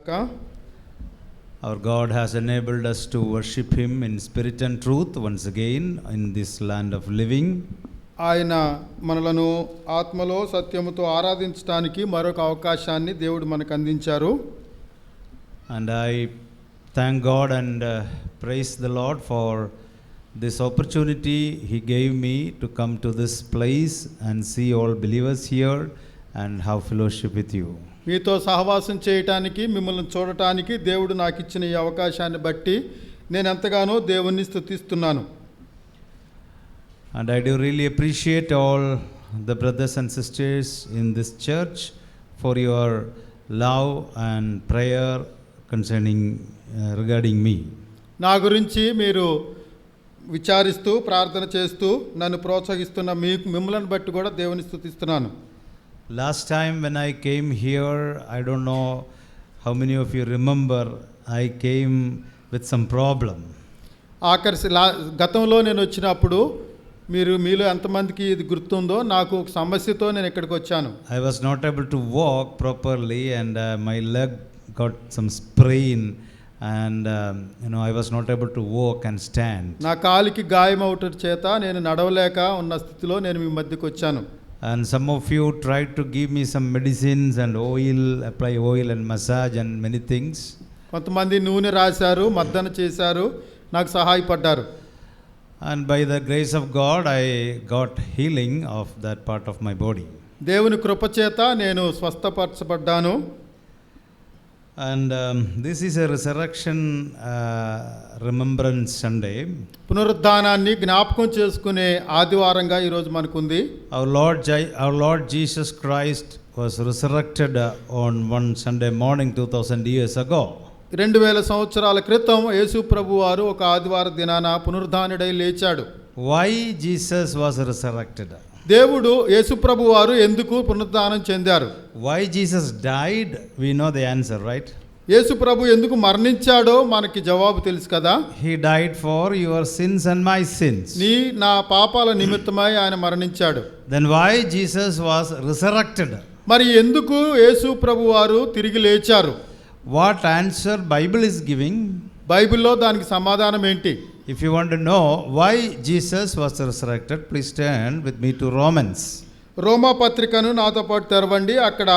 Our God has enabled us to worship Him in spirit and truth once again in this land of living. ఆయన మనలను ఆత్మలో సత్యముతో ఆరాధించడానికి మరొక అవకాశాన్ని దేవుడు మనకు అందించారు. And I thank God and praise the Lord for this opportunity He gave me to come to this place and see all believers here and have fellowship with you. మీతో సహవాసం చేయటానికి, మిమ్మల్ని చూడటానికి దేవుడు నాకు ఇచ్చిన ఈ అవకాశాన్ని బట్టి నేను ఎంతగానో దేవుణ్ణి స్తుతిస్తున్నాను. And I do really appreciate all the brothers and sisters in this church for your love and prayer concerning regarding me. నా గురించి మీరు విచారిస్తూ ప్రార్థన చేస్తూ నన్ను ప్రోత్సహిస్తున్న మిమ్మల్ని బట్టి కూడా దేవుని స్తుతిస్తున్నాను. Last time when I came here, I don't know how many of you remember, I came with some problem. గతంలో నేను వచ్చినప్పుడు మీలో ఎంతమందికి ఇది గుర్తుందో, నాకు ఒక సమస్యతో నేను ఇక్కడికి వచ్చాను. I was not able to walk properly and my leg got some sprain and I was not able to walk and stand. నా కాలికి గాయం అవటం చేత నేను నడవలేక ఉన్న స్థితిలో నేను మీ మధ్యకి వచ్చాను. And some of you tried to give me some medicines and oil, apply oil and massage and many things. కొంతమంది నూనె రాశారు, మర్దన చేశారు, నాకు సహాయపడ్డారు. And by the grace of God I got healing of that part of my body. దేవుని కృప చేత నేను స్వస్థపరచబడ్డాను. And this is a resurrection remembrance Sunday. పునరుద్ధానాన్ని జ్ఞాపకం చేసుకునే ఆదివారంగా ఈరోజు మనకుంది. Our Lord Jesus Christ was resurrected on one Sunday morning 2000 years ago. 2000 సంవత్సరాల క్రితం యేసు ప్రభు వారు ఒక ఆదివార దినాన పునరుద్ధానుడై లేచాడు. Why Jesus was resurrected? దేవుడు యేసు ప్రభు వారు ఎందుకు పునరుద్ధానం చెందారు? Why Jesus died, we know the answer, right? యేసు ప్రభు ఎందుకు మరణించాడో మనకి జవాబు తెలుసు కదా. He died for your sins and my sins. నా పాపాల నిమిత్తమై ఆయన మరణించాడు. Then why Jesus was resurrected? మరి ఎందుకు యేసు ప్రభు వారు తిరిగి లేచారు? What answer Bible is giving? బైబిల్లో దానికి సమాధానం ఏంటి? If you want to know why Jesus was resurrected, please turn with me to Romans. రోమా పత్రికను నాతో పాటు తెరవండి. అక్కడ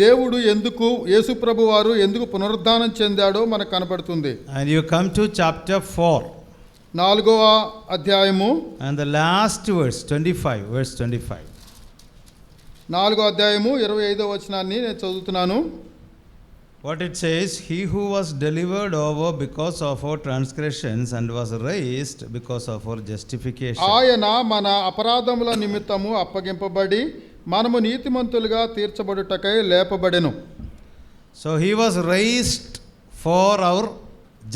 దేవుడు ఎందుకు, యేసు ప్రభు వారు ఎందుకు పునరుద్ధానం చెందాడో మనకు కనబడుతుంది. And you come to chapter 4. 4వ అధ్యాయము and the last verse 25, verse 25. 4వ అధ్యాయము 25వ వచనాన్ని నేను చదువుతున్నాను. What it says, he who was delivered over because of our transgressions and was raised because of our justification. ఆయన మన అపరాధముల నిమిత్తము అప్పగింపబడి మనము నీతిమంతులుగా తీర్చబడుటకై లేపబడెను. So he was raised for our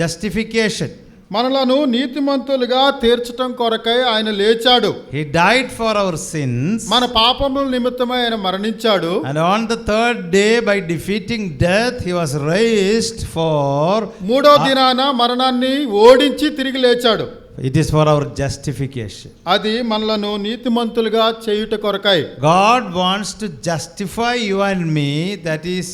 justification. మనలను నీతిమంతులుగా తీర్చటం కొరకై ఆయన లేచాడు. He died for our sins. మన పాపముల నిమిత్తమై ఆయన మరణించాడు. And on the third day by defeating death he was raised for మూడో దినాన మరణాన్ని ఓడించి తిరిగి లేచాడు. It is for our justification. అది మనలను నీతిమంతులుగా చేయుట కొరకై. God wants to justify you and me. That is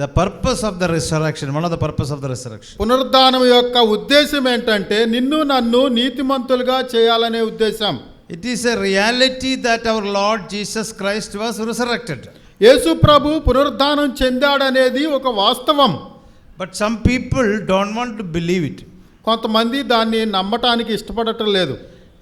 the purpose of the resurrection. One of the purpose of the resurrection. పునరుద్ధానం యొక్క ఉద్దేశం ఏంటంటే నిన్ను నన్ను నీతిమంతులుగా చేయాలనే ఉద్దేశం. It is a reality that our Lord Jesus Christ was resurrected. యేసు ప్రభు పునరుద్ధానం చెందాడనేది ఒక వాస్తవం. But some people don't want to believe it. కొంతమంది దాన్ని నమ్మటానికి ఇష్టపడటం లేదు.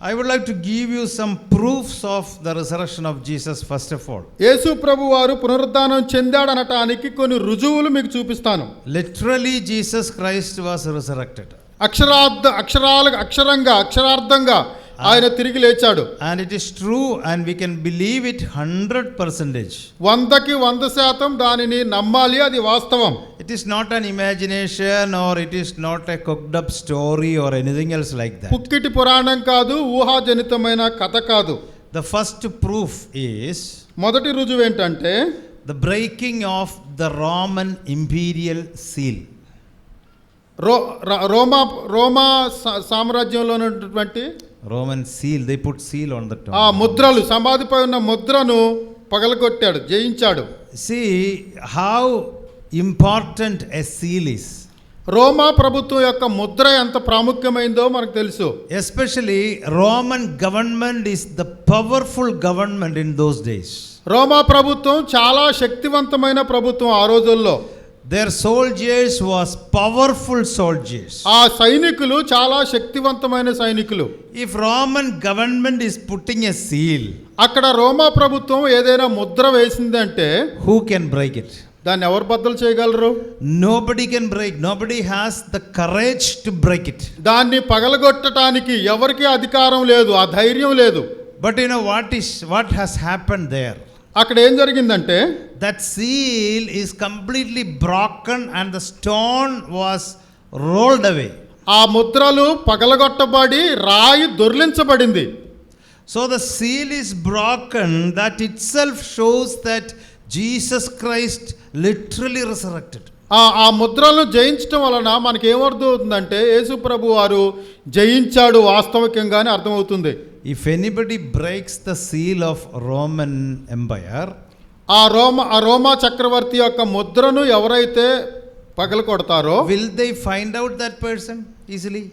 I would like to give you some proofs of the resurrection of Jesus first of all. యేసు ప్రభు వారు పునరుద్ధానం చెందాడనటానికి కొన్ని రుజువులు మీకు చూపిస్తాను. Literally Jesus Christ was resurrected. అక్షరార్థంగా ఆయన తిరిగి లేచాడు. And it is true and we can believe it 100%. 100కి 100% దానిని నమ్మాలి, అది వాస్తవం. It is not an imagination or it is not a cooked up story or anything else like that. పుక్కిటి పురాణం కాదు, ఊహాజనితమైన కథ కాదు. The first proof is, మొదటి రుజువు ఏంటంటే the breaking of the Roman imperial seal. రోమా సామ్రాజ్యంలో ఉన్నటువంటి Roman seal, they put seal on the top. ఆ ముద్రలు, సమాధిపై ఉన్న ముద్రను పగలగొట్టాడు, జయించాడు. See how important a seal is. రోమా ప్రభుత్వం యొక్క ముద్ర ఎంత ప్రాముఖ్యమైందో మనకు తెలుసు. Especially Roman government is the powerful government in those days. రోమా ప్రభుత్వం చాలా శక్తివంతమైన ప్రభుత్వం ఆ రోజుల్లో. Their soldiers was powerful soldiers. ఆ సైనికులు చాలా శక్తివంతమైన సైనికులు. If Roman government is putting a seal, అక్కడ రోమా ప్రభుత్వం ఏదైనా Mudra వేసిందంటే who can break it? దాన్ని ఎవరు బద్దలు చేయగలరు? Nobody can break. Nobody has the courage to break it. దాన్ని పగలగొట్టడానికి ఎవరికి అధికారం లేదు, ఆ ధైర్యం లేదు. But you know what has happened there? అక్కడ ఏం జరిగిందంటే That seal is completely broken and the stone was rolled away. ఆ ముద్రలు పగలగొట్టబడి రాయి దొర్లించబడింది. So the seal is broken. That itself shows that Jesus Christ literally resurrected. ఆ ముద్రలను జయించడం వలన మనకి ఏమర్థమవుతుందంటే యేసు ప్రభు వారు జయించాడు వాస్తవికంగానే అర్థమవుతుంది. If anybody breaks the seal of Roman Empire, ఆ రోమా చక్రవర్తి యొక్క ముద్రను ఎవరైతే పగలకొడతారో will they find out that person easily?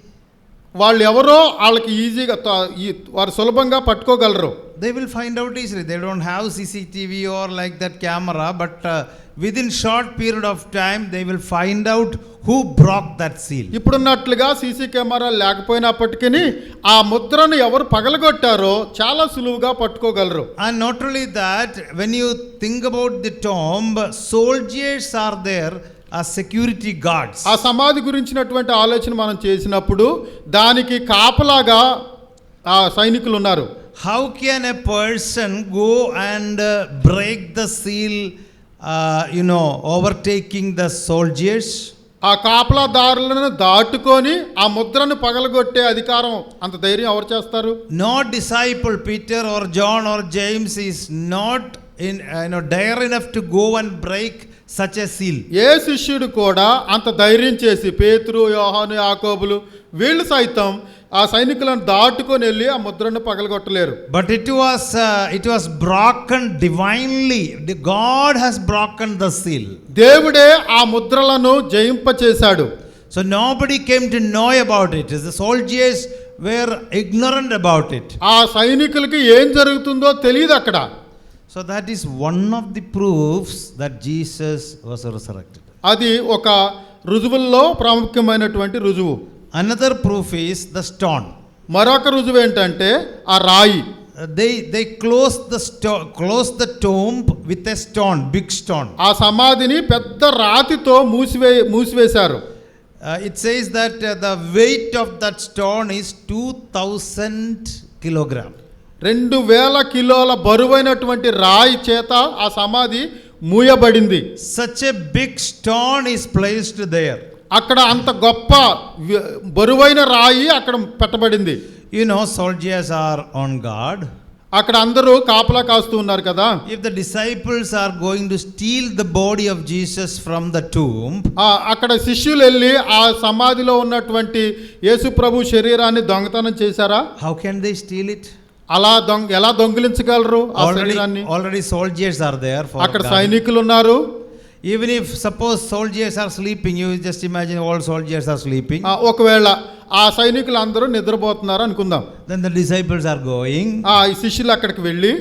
వాళ్ళు ఎవరో వాళ్ళకి ఈజీగా వారు సులభంగా పట్టుకోగలరు. They will find out easily. They don't have CCTV or like that camera, but within short period of time they will find out who broke that seal. ఇప్పుడున్నట్లుగా CC camera లేకపోయినప్పటికీ ఆ ముద్రను ఎవరు పగలగొట్టారో చాలా సులువుగా పట్టుకోగలరు. And not only that, when you think about the tomb, soldiers are there as security guards. ఆ సమాధి గురించినటువంటి ఆలోచన మనం చేసినప్పుడు దానికి కాపలాగా ఆ సైనికులు ఉన్నారు. How can a person go and break the seal, overtaking the soldiers? ఆ కాపలాదారులను దాటుకొని ఆ ముద్రను పగలగొట్టే అధికారం అంత ధైర్యం ఎవరు చేస్తారు? No disciple Peter or John or James is not dare enough to go and break such a seal. ఏ శిష్యుడు కూడా అంత ధైర్యం చేసి పేతురు, యోహాను, యాకోబులు వీళ్ళు సైతం ఆ సైనికులను దాటుకొని వెళ్ళి ఆ ముద్రను పగలగొట్టలేరు. But it was broken divinely. God has broken the seal. దేవుడే ఆ ముద్రలను జయింపచేశాడు. So nobody came to know about it. The soldiers were ignorant about it. ఆ సైనికులకి ఏం జరుగుతుందో తెలియదు అక్కడ. So that is one of the proofs that Jesus was resurrected. అది ఒక రుజువుల్లో ప్రాముఖ్యమైనటువంటి రుజువు. Another proof is the stone. మరొక రుజువు ఏంటంటే ఆ రాయి. They closed the tomb with a stone, big stone. ఆ సమాధిని పెద్ద రాతితో మూసివేశారు. It says that the weight of that stone is 2000 kilograms. 2000 కిలోల బరువైనటువంటి రాయి చేత ఆ సమాధి మూయబడింది. Such a big stone is placed there. అక్కడ అంత గొప్ప బరువైన రాయి అక్కడ పెట్టబడింది. Soldiers are on guard. అక్కడ అందరూ కాపలా కాస్తూ ఉన్నారు కదా. If the disciples are going to steal the body of Jesus from the tomb, అక్కడ శిష్యులు వెళ్ళి ఆ సమాధిలో ఉన్నటువంటి యేసు ప్రభు శరీరాన్ని దొంగతనం చేశారా? How can they steal it? అలా ఎలా దొంగిలించగలరు ఆ శరీరాన్ని? Already soldiers are there. అక్కడ సైనికులు ఉన్నారు. Even if suppose soldiers are sleeping, you just imagine all soldiers are sleeping. ఒకవేళ ఆ సైనికులు అందరూ నిద్రపోతున్నారు అనుకుందాం. Then the disciples are going. ఈ శిష్యులు అక్కడికి వెళ్ళి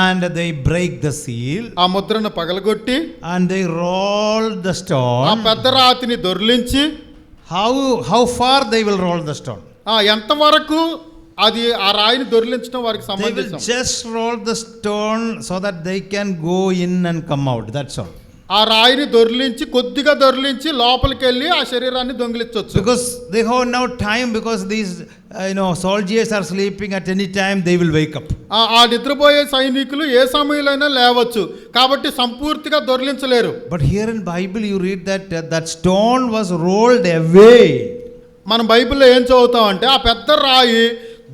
and they break the seal. ఆ ముద్రను పగలగొట్టి and they roll the stone. ఆ పెద్ద రాతిని దొర్లించి how far they will roll the stone? ఎంత వరకు అది ఆ రాయిని దొర్లించడం వారికి సంబంధించి. They will just roll the stone so that they can go in and come out. That's all. ఆ రాయిని దొర్లించి కొద్దిగా దొర్లించి లోపలికి వెళ్ళి ఆ శరీరాన్ని దొంగిలించవచ్చు. Because they have no time, because these soldiers are sleeping, at any time they will wake up. ఆ నిద్రపోయే సైనికులు ఏ సమయంలోనైనా లేవచ్చు కాబట్టి సంపూర్తిగా దొర్లించలేరు. But here in Bible you read that stone was rolled away. మనం బైబిల్లో ఏం చదువుతాం అంటే ఆ పెద్ద రాయి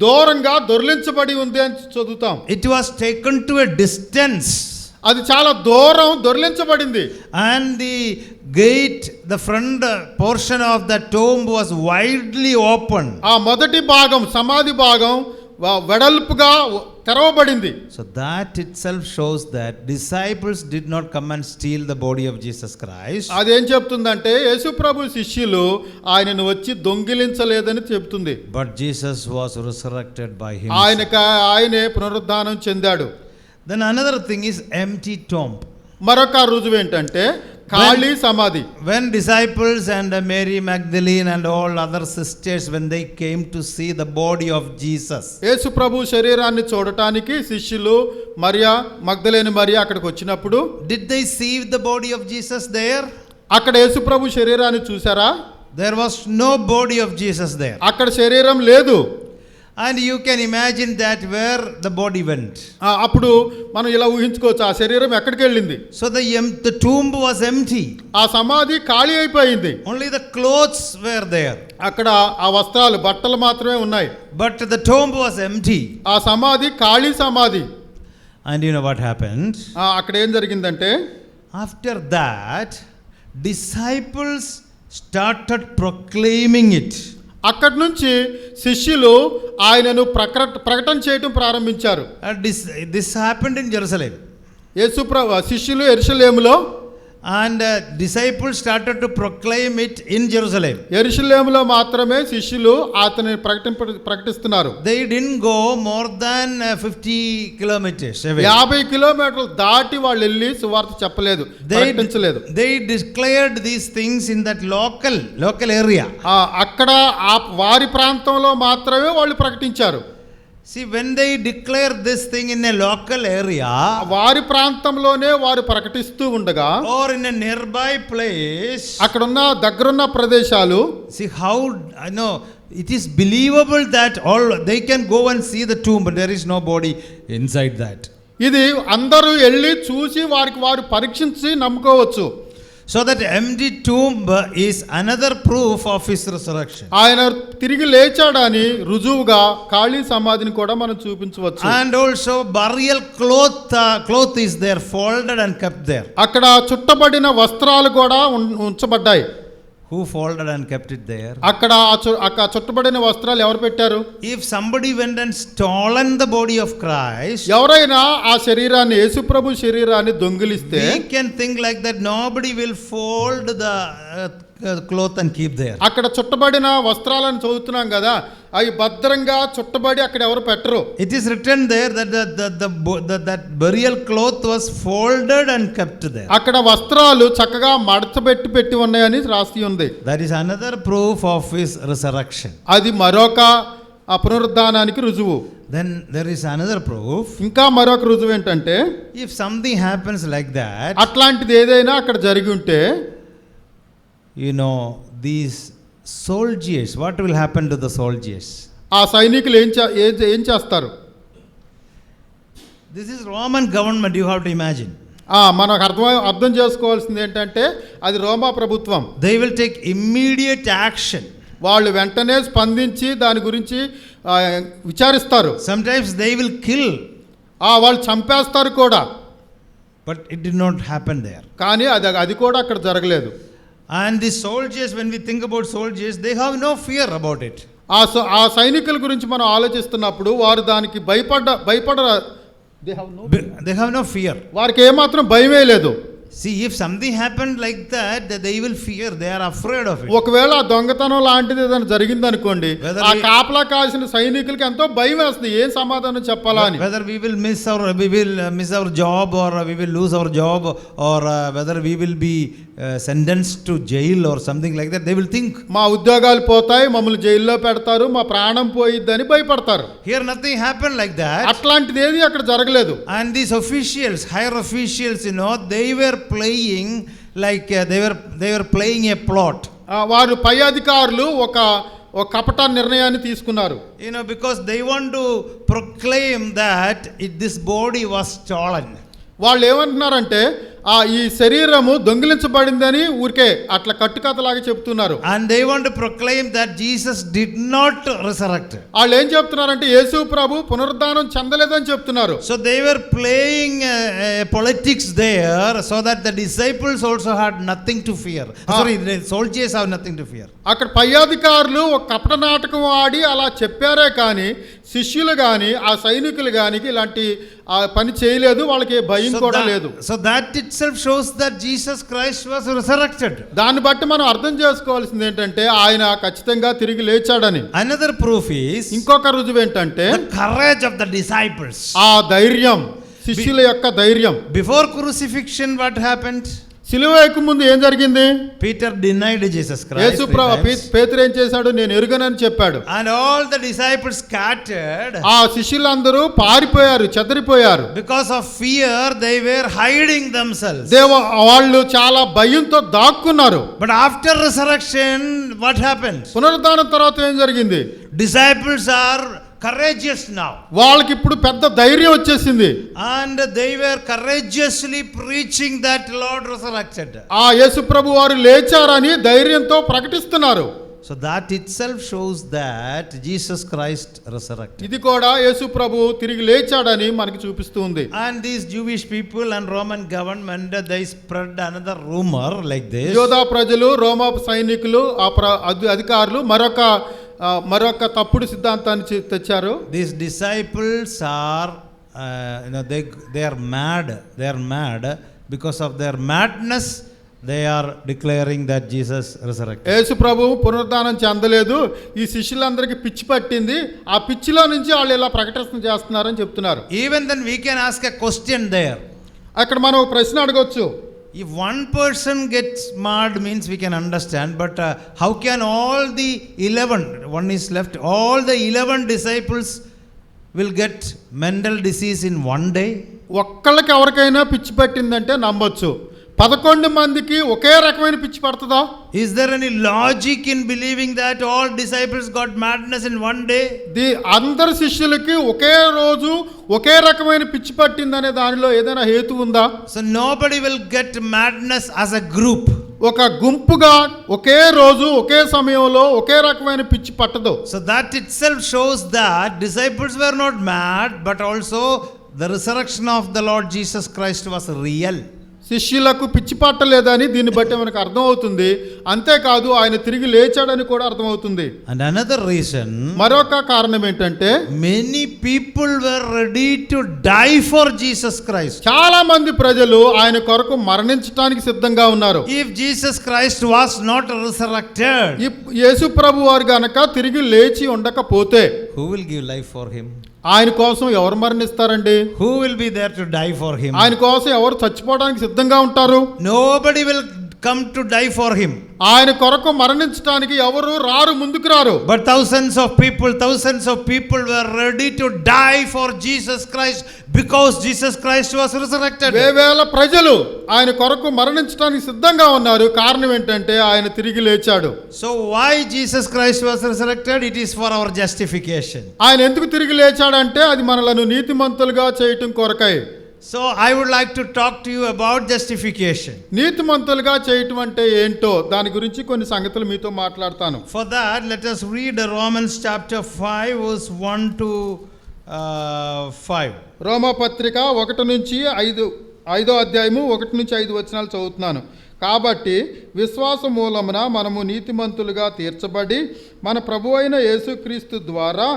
దూరంగా దొర్లించబడి ఉంది అని చదువుతాం. It was taken to a distance. అది చాలా దూరం దొర్లించబడింది. And the gate, the front portion of the tomb was widely open. ఆ మొదటి భాగం సమాధి భాగం వెడల్పుగా తెరవబడింది. So that itself shows that disciples did not come and steal the body of Jesus Christ. అదేం చెప్తుందంటే యేసుప్రభు శిష్యులు ఆయనను వచ్చి దొంగిలించలేదని చెప్తుంది. But Jesus was resurrected by him. ఆయనే పునరుద్ధానం చెందాడు. Then another thing is empty tomb. మరొక రుజువు ఏంటంటే ఖాళీ సమాధి. When disciples and Mary Magdalene and all other sisters, when they came to see the body of Jesus, యేసు ప్రభు శరీరాన్ని చూడటానికి శిష్యులు మరియా మగ్దలేని మరియా అక్కడికి వచ్చినప్పుడు did they see the body of Jesus there? అక్కడ యేసు ప్రభు శరీరాన్ని చూసారా? There was no body of Jesus there. అక్కడ శరీరం లేదు. And you can imagine that where the body went. అప్పుడు మనం ఇలా ఊహించుకోవచ్చు ఆ శరీరం ఎక్కడికి వెళ్ళింది. So the tomb was empty. ఆ సమాధి ఖాళీ అయిపోయింది. Only the clothes were there. అక్కడ ఆ వస్త్రాలు బట్టలు మాత్రమే ఉన్నాయి. But the tomb was empty. ఆ సమాధి ఖాళీ సమాధి. And you know what happened? అక్కడ ఏం జరిగిందంటే after that disciples started proclaiming it. అక్కడి నుంచి శిష్యులు ఆయనను ప్రకటన చేయడం ప్రారంభించారు. This happened in Jerusalem. శిష్యులు యెరూషలేములో and disciples started to proclaim it in Jerusalem. యెరూషలేములో మాత్రమే శిష్యులు అతని ప్రకటిస్తున్నారు. They didn't go more than 50 kilometers away. 50 కిలోమీటర్లు దాటి వాళ్ళు వెళ్ళి సువార్త చెప్పలేదు, ప్రకటించలేదు. They declared these things in that local area. అక్కడ వారి ప్రాంతంలో మాత్రమే వాళ్ళు ప్రకటించారు. See, when they declare this thing in a local area, వారి ప్రాంతంలోనే వారు ప్రకటిస్తూ ఉండగా, or in a nearby place, అక్కడున్న దగ్గరున్న ప్రదేశాలు, see how I know it is believable that all they can go and see the tomb, but there is no body inside that. ఇది అందరూ వెళ్ళి చూసి వారు పరీక్షించి నమ్ముకోవచ్చు. So that empty tomb is another proof of his resurrection. ఆయన తిరిగి లేచాడని రుజువుగా ఖాళీ సమాధిని కూడా మనం చూపించవచ్చు. And also burial cloth is there, folded and kept there. అక్కడ చుట్టబడిన వస్త్రాలు కూడా ఉంచబడ్డాయి. Who folded and kept it there? అక్కడ చుట్టబడిన వస్త్రాలు ఎవరు పెట్టారు? If somebody went and stolen the body of Christ, ఎవరైనా ఆ శరీరాన్ని యేసుప్రభు శరీరాన్ని దొంగిలిస్తే, we can think like that nobody will fold the cloth and keep there. అక్కడ చుట్టబడిన వస్త్రాలను చదువుతున్నాం కదా, అవి భద్రంగా చుట్టబడి అక్కడ ఎవరు పెట్టరు. It is written there that that burial cloth was folded and kept there. అక్కడ వస్త్రాలు చక్కగా మడతపెట్టి ఉన్నాయని రాసి ఉంది. That is another proof of his resurrection. అది మరొక పునరుద్ధానానికి రుజువు. Then there is another proof. ఇంకా మరొక రుజువు ఏంటంటే, if something happens like that, అట్లాంటిది ఏదైనా అక్కడ జరిగి ఉంటే, you know, these soldiers, what will happen to the soldiers? ఆ సైనికులు ఏం చేస్తారు? This is Roman government, you have to imagine. మనకు అర్థం చేసుకోవాల్సింది ఏంటంటే అది రోమా ప్రభుత్వం. They will take immediate action. వాళ్ళు వెంటనే స్పందించి దాని గురించి విచారిస్తారు. Sometimes they will kill. వాళ్ళు చంపేస్తారు కూడా. But it did not happen there. కానీ అది కూడా అక్కడ జరగలేదు. And the soldiers, when we think about soldiers, they have no fear about it. ఆ సైనికుల గురించి మనం ఆలోచిస్తున్నప్పుడు వారు దానికి భయపడరా. They have no fear. వారికి ఏమాత్రం భయమే లేదు. See, if something happened like that, they will fear. They are afraid of it. ఒకవేళ దొంగతనం లాంటిది ఏదైనా జరిగింది అనుకోండి, ఆ కాపలా కాసిన సైనికులకి ఎంతో భయం వేస్తుంది, ఏం సమాధానం చెప్పాలా అని. Whether we will miss our job, or we will lose our job, or whether we will be sentenced to jail or something like that, they will think. మా ఉద్యోగాలు పోతాయి, మమ్మల్ని జైల్లో పెడతారు, మా ప్రాణం పోయిద్దని భయపడతారు. Here nothing happened like that. అట్లాంటిది ఏది అక్కడ జరగలేదు. And these officials, higher officials, you know, they were playing like they were playing a plot. వారు పై అధికారులు ఒక కపట నిర్ణయాన్ని తీసుకున్నారు. You know, because they want to proclaim that this body was stolen. వాళ్ళు ఏమంటున్నారంటే ఈ శరీరము దొంగిలించబడిందని ఊరికే అట్లా కట్టుకథలాగా చెప్తున్నారు. And they want to proclaim that Jesus did not resurrect. వాళ్ళు ఏం చెప్తున్నారంటే యేసు ప్రభు పునరుద్ధానం చెందలేదని చెప్తున్నారు. So they were playing politics there so that the disciples also had nothing to fear. Sorry, the soldiers have nothing to fear. అక్కడ పై అధికారులు ఒక కపట నాటకం ఆడి అలా చెప్పారే కానీ శిష్యులు కానీ ఆ సైనికులు కానీ ఇలాంటి పని చేయలేదు, వాళ్ళకి భయం కూడా లేదు. So that itself shows that Jesus Christ was resurrected. దాన్ని బట్టి మనం అర్థం చేసుకోవాల్సింది ఏంటంటే ఆయన ఖచ్చితంగా తిరిగి లేచాడని. Another proof is ఇంకొక రుజువు ఏంటంటే the courage of the disciples. ఆ ధైర్యం, శిష్యుల యొక్క ధైర్యం. Before crucifixion what happened? సిలువ ఎక్కే ముందు ఏం జరిగింది? Peter denied Jesus Christ. యేసు పేతురు ఏం చేశాడు? నేను ఎరుగనని చెప్పాడు. And all the disciples scattered. ఆ శిష్యులందరూ పారిపోయారు, చెదరిపోయారు. Because of fear they were hiding themselves. వాళ్ళు చాలా భయంతో దాక్కున్నారు. But after resurrection what happened? పునరుద్ధానం తర్వాత ఏం జరిగింది? Disciples are courageous now. వాళ్ళకి ఇప్పుడు పెద్ద ధైర్యం వచ్చేసింది. And they were courageously preaching that Lord resurrected. ఆ యేసు ప్రభు వారు లేచారని ధైర్యంతో ప్రకటిస్తున్నారు. So that itself shows that Jesus Christ resurrected. ఇది కూడా యేసు ప్రభు తిరిగి లేచాడని మనకి చూపిస్తుంది. And these Jewish people and Roman government they spread another rumor like this. యోధా ప్రజలు, రోమా సైనికులు, అధికారులు మరొక తప్పుడు సిద్ధాంతాన్ని తెచ్చారు. These disciples are they are mad. They are mad because of their madness. They are declaring that Jesus resurrected. యేసు ప్రభువు పునరుద్ధానం చెందలేదు, ఈ శిష్యులందరికీ పిచ్చి పట్టింది, ఆ పిచ్చిలో నుంచి వాళ్ళు ఇలా ప్రకటన చేస్తున్నారని చెప్తున్నారు. Even then we can ask a question there. అక్కడ మనం ఒక ప్రశ్న అడగొచ్చు. If one person gets mad means we can understand, but how can all the 11, one is left, all the 11 disciples will get mental disease in one day? ఒక్కళ్ళకి ఎవరికైనా పిచ్చి పట్టిందంటే నమ్మొచ్చు, 11 మందికి ఒకే రకమైన పిచ్చి పడుతుందా? Is there any logic in believing that all disciples got madness in one day? అందరు శిష్యులకి ఒకే రోజు ఒకే రకమైన పిచ్చి పట్టిందనే దానిలో ఏదైనా హేతు ఉందా? So nobody will get madness as a group. ఒక గుంపుగా ఒకే రోజు ఒకే సమయంలో ఒకే రకమైన పిచ్చి పట్టదు. So that itself shows that disciples were not mad, but also the resurrection of the Lord Jesus Christ was real. శిష్యులకు పిచ్చి పట్టలేదని దీన్ని బట్టి మనకు అర్థమవుతుంది. అంతేకాదు ఆయన తిరిగి లేచాడని కూడా అర్థమవుతుంది. And another reason, మరొక కారణం ఏంటంటే many people were ready to die for Jesus Christ. చాలా మంది ప్రజలు ఆయన కొరకు మరణించడానికి సిద్ధంగా ఉన్నారు. If Jesus Christ was not resurrected, యేసు ప్రభు వారు గనక తిరిగి లేచి ఉండకపోతే who will give life for him? ఆయన కోసం ఎవరు మరణిస్తారండి? Who will be there to die for him? ఆయన కోసం ఎవరు చచ్చిపోవడానికి సిద్ధంగా ఉంటారు? Nobody will come to die for him. ఆయన కొరకు మరణించడానికి ఎవరు రారు, ముందుకు రారు. But thousands of people were ready to die for Jesus Christ because Jesus Christ was resurrected. వేవేల ప్రజలు ఆయన కొరకు మరణించడానికి సిద్ధంగా ఉన్నారు. కారణం ఏంటంటే ఆయన తిరిగి లేచాడు. So why Jesus Christ was resurrected? It is for our justification. ఆయన ఎందుకు తిరిగి లేచాడంటే అది మనలను నీతిమంతులుగా చేయటం కొరకై. So I would like to talk to you about justification. నీతిమంతులుగా చేయటం అంటే ఏంటో దాని గురించి కొన్ని సంగతులు మీతో మాట్లాడతాను. For that let us read Romans chapter 5 verse 1 to 5. రోమా పత్రిక 1 నుంచి 5వ అధ్యాయము 1 నుంచి 5 వచనాలు చదువుతున్నాను. కాబట్టి విశ్వాస మూలమున మనము నీతిమంతులుగా తీర్చబడి మన ప్రభువైన యేసుక్రీస్తు ద్వారా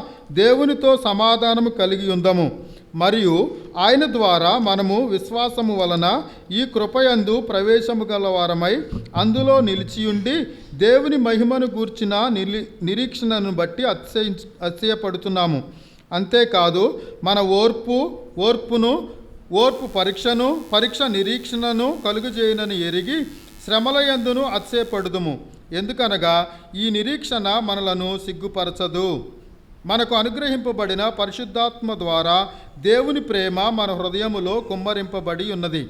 దేవునితో సమాధానము కలిగి ఉందము. మరియు ఆయన ద్వారా మనము విశ్వాసము వలన ఈ కృపయందు ప్రవేశము గలవారమై అందులో నిలిచియుండి దేవుని మహిమను గూర్చిన నిరీక్షణను బట్టి అతిశయపడుతున్నాము. అంతేకాదు మన ఓర్పు పరీక్ష నిరీక్షణను కలుగజేయునని ఎరిగి శ్రమల యందును అతిశయపడుదుము. ఎందుకనగా ఈ నిరీక్షణ మనలను సిగ్గుపరచదు. మనకు అనుగ్రహింపబడిన పరిశుద్ధాత్మ ద్వారా దేవుని ప్రేమ మన హృదయములో కుమ్మరింపబడి ఉన్నది.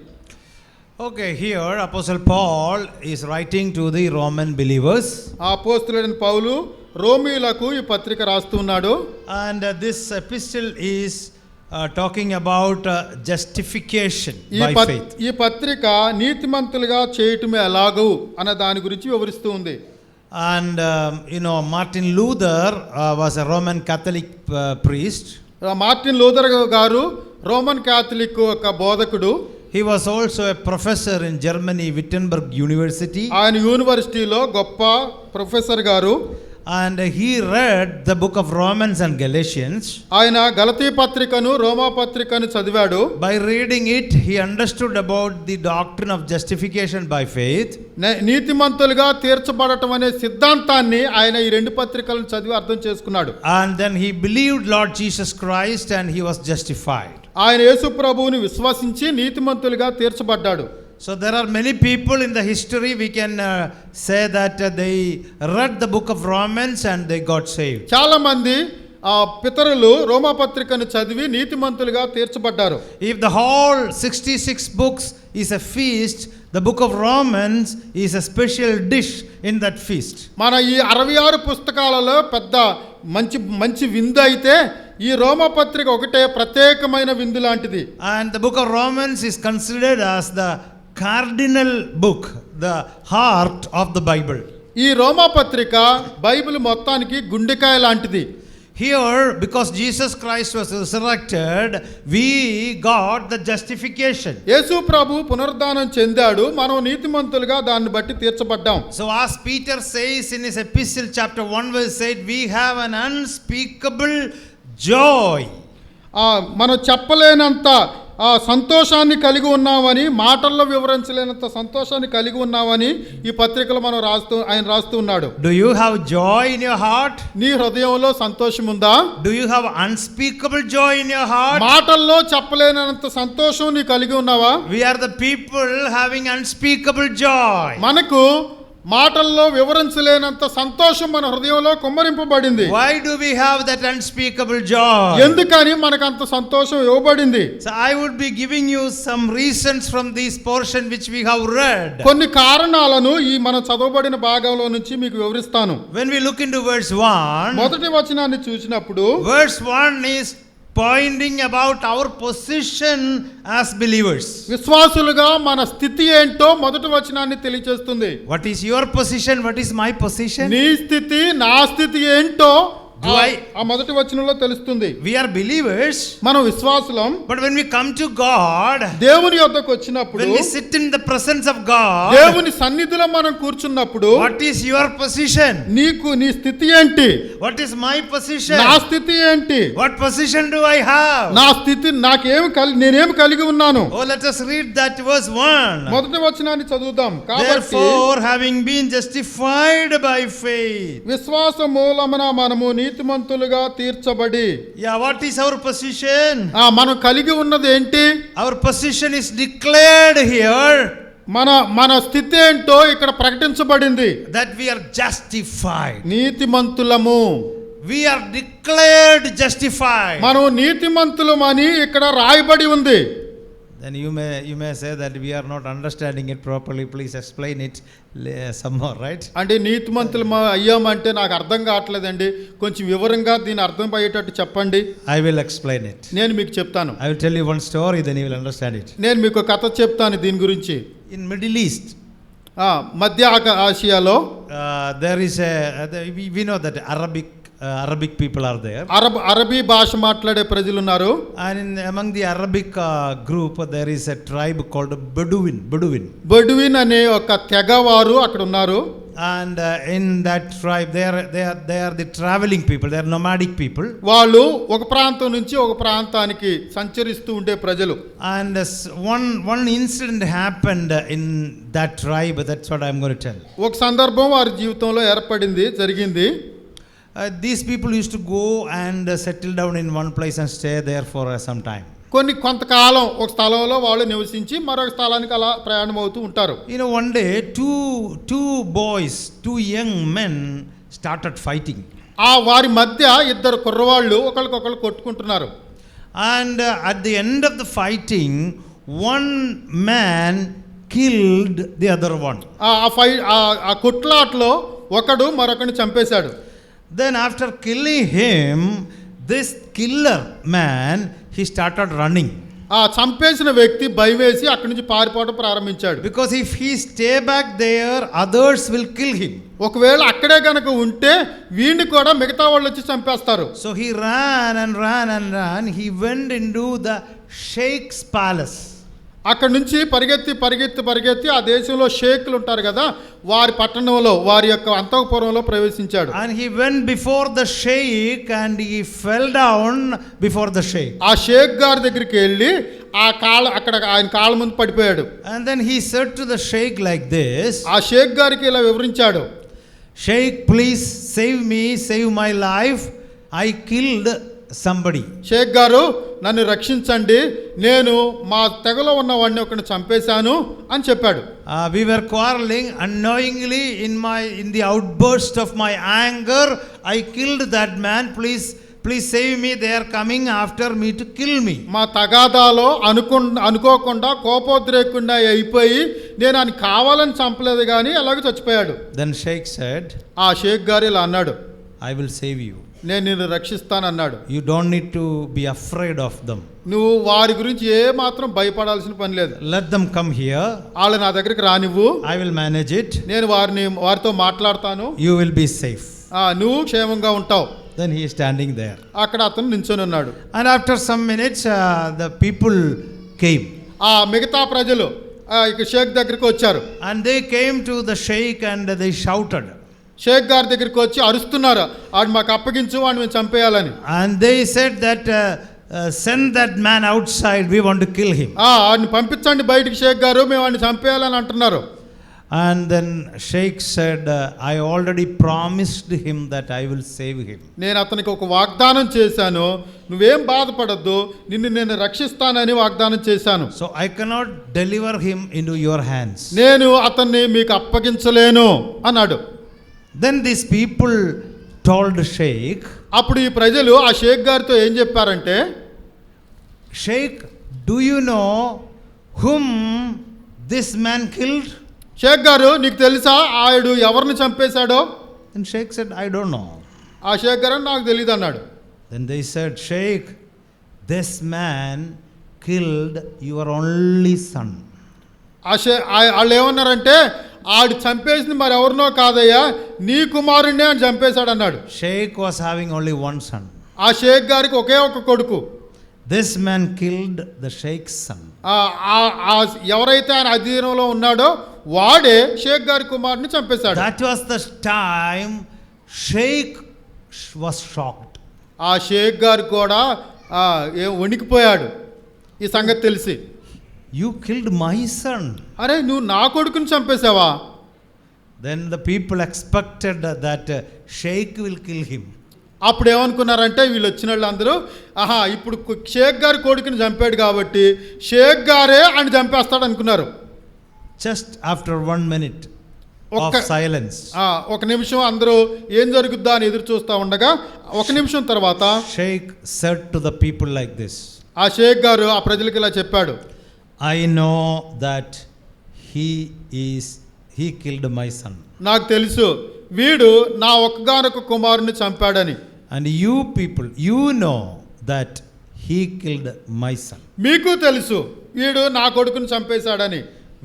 Okay, here Apostle Paul is writing to the Roman believers. అపోస్తలుడైన పౌలు రోమీయులకు ఈ పత్రిక రాస్తున్నాడు. And this epistle is talking about justification by faith. ఈ పత్రిక నీతిమంతులుగా చేయటమే ఎలాగూ అన్న దాని గురించి వివరిస్తూ ఉంది. And Martin Luther was a Roman Catholic priest. Martin Luther గారు రోమన్ క్యాథలిక్ ఒక బోధకుడు. He was also a professor in Germany, Wittenberg University. ఆయన యూనివర్సిటీలో గొప్ప ప్రొఫెసర్ గారు. And he read the book of Romans and Galatians. ఆయన గలతీ పత్రికను రోమా పత్రికను చదివాడు. By reading it, he understood about the doctrine of justification by faith. నీతిమంతులుగా తీర్చబడటం అనే సిద్ధాంతాన్ని ఆయన ఈ రెండు పత్రికలను చదివి అర్థం చేసుకున్నాడు. And then he believed Lord Jesus Christ and he was justified. ఆయన యేసు ప్రభువుని విశ్వసించి నీతిమంతులుగా తీర్చబడ్డాడు. So there are many people in the history we can say that they read the book of Romans and they got saved. చాలా మంది పితరులు రోమా పత్రికను చదివి నీతిమంతులుగా తీర్చబడ్డారు. If the whole 66 books is a feast, the book of Romans is a special dish in that feast. మన ఈ 66 పుస్తకాలలో పెద్ద మంచి విందు అయితే ఈ రోమా పత్రిక ఒకటే ప్రత్యేకమైన విందు లాంటిది. And the book of Romans is considered as the cardinal book, the heart of the Bible. ఈ రోమా పత్రిక బైబిల్ మొత్తానికి గుండెకాయ లాంటిది. Here, because Jesus Christ was resurrected, we got the justification. యేసు ప్రభు పునరుద్ధానం చెందాడు, మనం నీతిమంతులుగా దాన్ని బట్టి తీర్చబడ్డాం. So as Peter says in his epistle chapter 1 verse 8, we have an unspeakable joy. మనం చెప్పలేనంత సంతోషాన్ని కలిగి ఉన్నామని, మాటల్లో వివరించలేనంత సంతోషాన్ని కలిగి ఉన్నామని ఈ పత్రికలో ఆయన రాస్తూ ఉన్నాడు. Do you have joy in your heart? నీ హృదయంలో సంతోషం ఉందా? Do you have unspeakable joy in your heart? మాటల్లో చెప్పలేనంత సంతోషం నీ కలిగి ఉన్నావా? We are the people having unspeakable joy. మనకు మాటల్లో వివరించలేనంత సంతోషం మన హృదయంలో కుమ్మరింపబడింది. Why do we have that unspeakable joy? ఎందుకని మనకు అంత సంతోషం ఇవ్వబడింది? So I would be giving you some reasons from this portion which we have read. కొన్ని కారణాలను ఈ మన చదవబడిన భాగంలో నుంచి మీకు వివరిస్తాను. When we look into verse 1, మొదటి వచనాన్ని చూసినప్పుడు verse 1 is pointing about our position as believers. విశ్వాసులుగా మన స్థితి ఏంటో మొదటి వచనాన్ని తెలియజేస్తుంది. What is your position? What is my position? నీ స్థితి నా స్థితి ఏంటో ఆ మొదటి వచనంలో తెలుస్తుంది. We are believers, మనం విశ్వాసులం. but when we come to God, దేవుని యొద్దకు వచ్చినప్పుడు, when we sit in the presence of God, దేవుని సన్నిధిలో మనం కూర్చున్నప్పుడు, what is your position? నీ స్థితి ఏంటి? What is my position? నా స్థితి ఏంటి? What position do I have? నా స్థితి నేనేమి కలిగి ఉన్నాను? Oh, let us read that verse 1. మొదటి వచనాన్ని చదువుదాం. Therefore, having been justified by faith, విశ్వాస మూలమున మనము నీతిమంతులుగా తీర్చబడి. Yeah, what is our position? మనం కలిగి ఉన్నది ఏంటి? Our position is declared here. మన స్థితి ఏంటో ఇక్కడ ప్రకటించబడింది. That we are justified. నీతిమంతులము. We are declared justified. మనం నీతిమంతులమని ఇక్కడ రాయబడి ఉంది. Then you may say that we are not understanding it properly. Please explain it some more, right? అంటే నీతిమంతులు అయ్యామంటే నాకు అర్థం కావట్లేదండి, కొంచెం వివరంగా దీని అర్థం అయ్యేటట్టు చెప్పండి. I will explain it. నేను మీకు చెప్తాను. I will tell you one story, then you will understand it. నేను మీకు కథ చెప్తాను దీని గురించి. In Middle East, మధ్య ఆసియాలో there is we know that Arabic people are there. అరబీ భాష మాట్లాడే ప్రజలు ఉన్నారు. And among the Arabic group there is a tribe called Bedouin అనే ఒక తెగవారు అక్కడ ఉన్నారు. And in that tribe they are the traveling people, they are nomadic people. వాళ్ళు ఒక ప్రాంతం నుంచి ఒక ప్రాంతానికి సంచరిస్తూ ఉండే ప్రజలు. And one incident happened in that tribe, that's what I am going to tell. ఒక సందర్భం వారి జీవితంలో జరిగింది. These people used to go and settle down in one place and stay there for some time. కొంతకాలం ఒక స్థలంలో వాళ్ళు నివసించి మరొక స్థలానికి అలా ప్రయాణం అవుతూ ఉంటారు. One day two young men started fighting. వారి మధ్య ఇద్దరు కుర్రవాళ్ళు ఒకరికొకరు కొట్టుకుంటున్నారు. And at the end of the fighting, one man killed the other one. ఆ కొట్లాట్లో ఒకడు మరొకరిని చంపేశాడు. Then after killing him, this killer man he started running. ఆ చంపేసిన వ్యక్తి భయం వేసి అక్కడి నుంచి పారిపోవడం ప్రారంభించాడు. Because if he stay back there, others will kill him. ఒకవేళ అక్కడే గనక ఉంటే వీడిని కూడా మిగతా వాళ్ళు వచ్చి చంపేస్తారు. So he ran and ran and ran. He went into the sheikh's palace. అక్కడ నుంచి పరిగెత్తి ఆ దేశంలో షేక్లు ఉంటారు కదా, వారి పట్టణంలో వారి యొక్క అంతఃపురంలో ప్రవేశించాడు. And he went before the sheikh and he fell down before the sheikh. ఆ షేక్ గారి దగ్గరికి వెళ్ళి అక్కడ ఆయన కాళ్ళ ముందు పడిపోయాడు. And then he said to the sheikh like this. ఆ షేక్ గారికి ఇలా వివరించాడు, Sheikh, please save me, save my life. I killed somebody. Sheikh గారు నన్ను రక్షించండి, నేను మా తెగలో ఉన్న వాడిని ఒకరిని చంపేశాను అని చెప్పాడు. We were quarreling unknowingly in the outburst of my anger. I killed that man. Please save me. They are coming after me to kill me. మా తగాదాలో అనుకోకుండా కోపోద్రేకుండా అయిపోయి నేను ఆయన కావాలని చంపలేదు కానీ అలాగే చచ్చిపోయాడు. Then Sheikh said, ఆ షేక్ గారు ఇలా అన్నాడు, I will save you. నేను నిన్ను రక్షిస్తానన్నాడు. You don't need to be afraid of them. నువ్వు వారి గురించి ఏ మాత్రం భయపడాల్సిన పని లేదు. Let them come here. వాళ్ళు నా దగ్గరికి రానివ్వు, I will manage it. నేను వారితో మాట్లాడతాను. You will be safe. నువ్వు క్షేమంగా ఉంటావు. Then he is standing there. అక్కడ అతను నించొని ఉన్నాడు. And after some minutes the people came. మిగతా ప్రజలు ఇక షేక్ దగ్గరికి వచ్చారు. And they came to the sheikh and they shouted. Sheikh గారి దగ్గరికి వచ్చి అరుస్తున్నారు, వాడు మాకు అప్పగించు, వాడిని మేము చంపేయాలని. And they said that send that man outside, we want to kill him. వాడిని పంపించండి బయటికి షేక్ గారు, మేము వాడిని చంపేయాలని అంటున్నారు. And then Sheikh said, I already promised him that I will save him. నేను అతనికి ఒక వాగ్దానం చేశాను, నువ్వేం బాధపడద్దు, నిన్ను నేను రక్షిస్తానని వాగ్దానం చేశాను. So I cannot deliver him into your hands. నేను అతన్ని మీకు అప్పగించలేను అన్నాడు. Then these people told Sheikh. అప్పుడు ఈ ప్రజలు ఆ షేక్ గారితో ఏం చెప్పారంటే, Sheikh, do you know whom this man killed? Sheikh గారు నీకు తెలుసా ఆయుడు ఎవరిని చంపేశాడో? And Sheikh said, I don't know. ఆ షేక్ గారు నాకు తెలియదు అన్నాడు. Then they said, Sheikh, this man killed your only son. వాళ్ళు ఏమన్నారంటే, ఆడు చంపేసింది మరి ఎవరినో కాదయ్యా, నీ కుమారుణ్ణే అని చంపేశాడు అన్నాడు. Sheikh was having only one son. ఆ షేక్ గారికి ఒకే ఒక కొడుకు. This man killed the Sheikh's son. ఎవరైతే ఆయన అధీనంలో ఉన్నాడో వాడే షేక్ గారి కుమారుని చంపేశాడు. That was the time Sheikh was shocked. ఆ షేక్ గారు కూడా వణికిపోయాడు ఈ సంగతి తెలిసి. You killed my son. అరే నువ్వు నా కొడుకుని చంపేశావా? Then the people expected that Sheikh will kill him. అప్పుడు ఏమనుకున్నారంటే వీళ్ళు వచ్చిన వాళ్ళందరూ, ఇప్పుడు షేక్ గారి కొడుకుని చంపాడు కాబట్టి షేక్ గారే ఆయన చంపేస్తాడు అనుకున్నారు. Just after 1 minute of silence, ఒక నిమిషం అందరూ ఏం జరుగుద్దా అని ఎదురు చూస్తూ ఉండగా ఒక నిమిషం తర్వాత Sheikh said to the people like this. ఆ షేక్ గారు ఆ ప్రజలకు ఇలా చెప్పాడు, I know that he killed my son. నాకు తెలుసు వీడు నా ఒక్కగానొక్క కుమారుని చంపాడని. And you people, you know that he killed my son. మీకు తెలుసు వీడు నా కొడుకుని చంపేశాడని.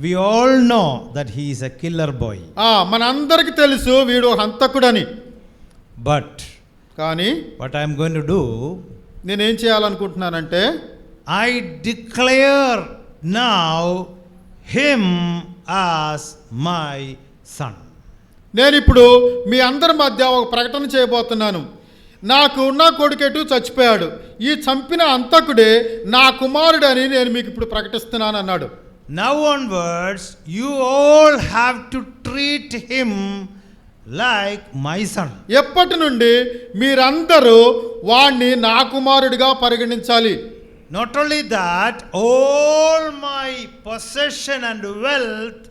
We all know that he is a killer boy. మనందరికీ తెలుసు వీడు హంతకుడని. But కానీ what I am going to do, నేనేం చేయాలనుకుంటున్నానంటే, I declare now him as my son. నేను ఇప్పుడు మీ అందరి మధ్య ఒక ప్రకటన చేయబోతున్నాను. నాకు ఉన్న కొడుకెటు చచ్చిపోయాడు, ఈ చంపిన అంతకుడే నా కుమారుడని నేను మీకు ఇప్పుడు ప్రకటిస్తున్నాను అన్నాడు. Now onwards you all have to treat him like my son. ఎప్పటి నుండి మీరందరూ వాణ్ణి నా కుమారుడిగా పరిగణించాలి. Not only that, all my possession and wealth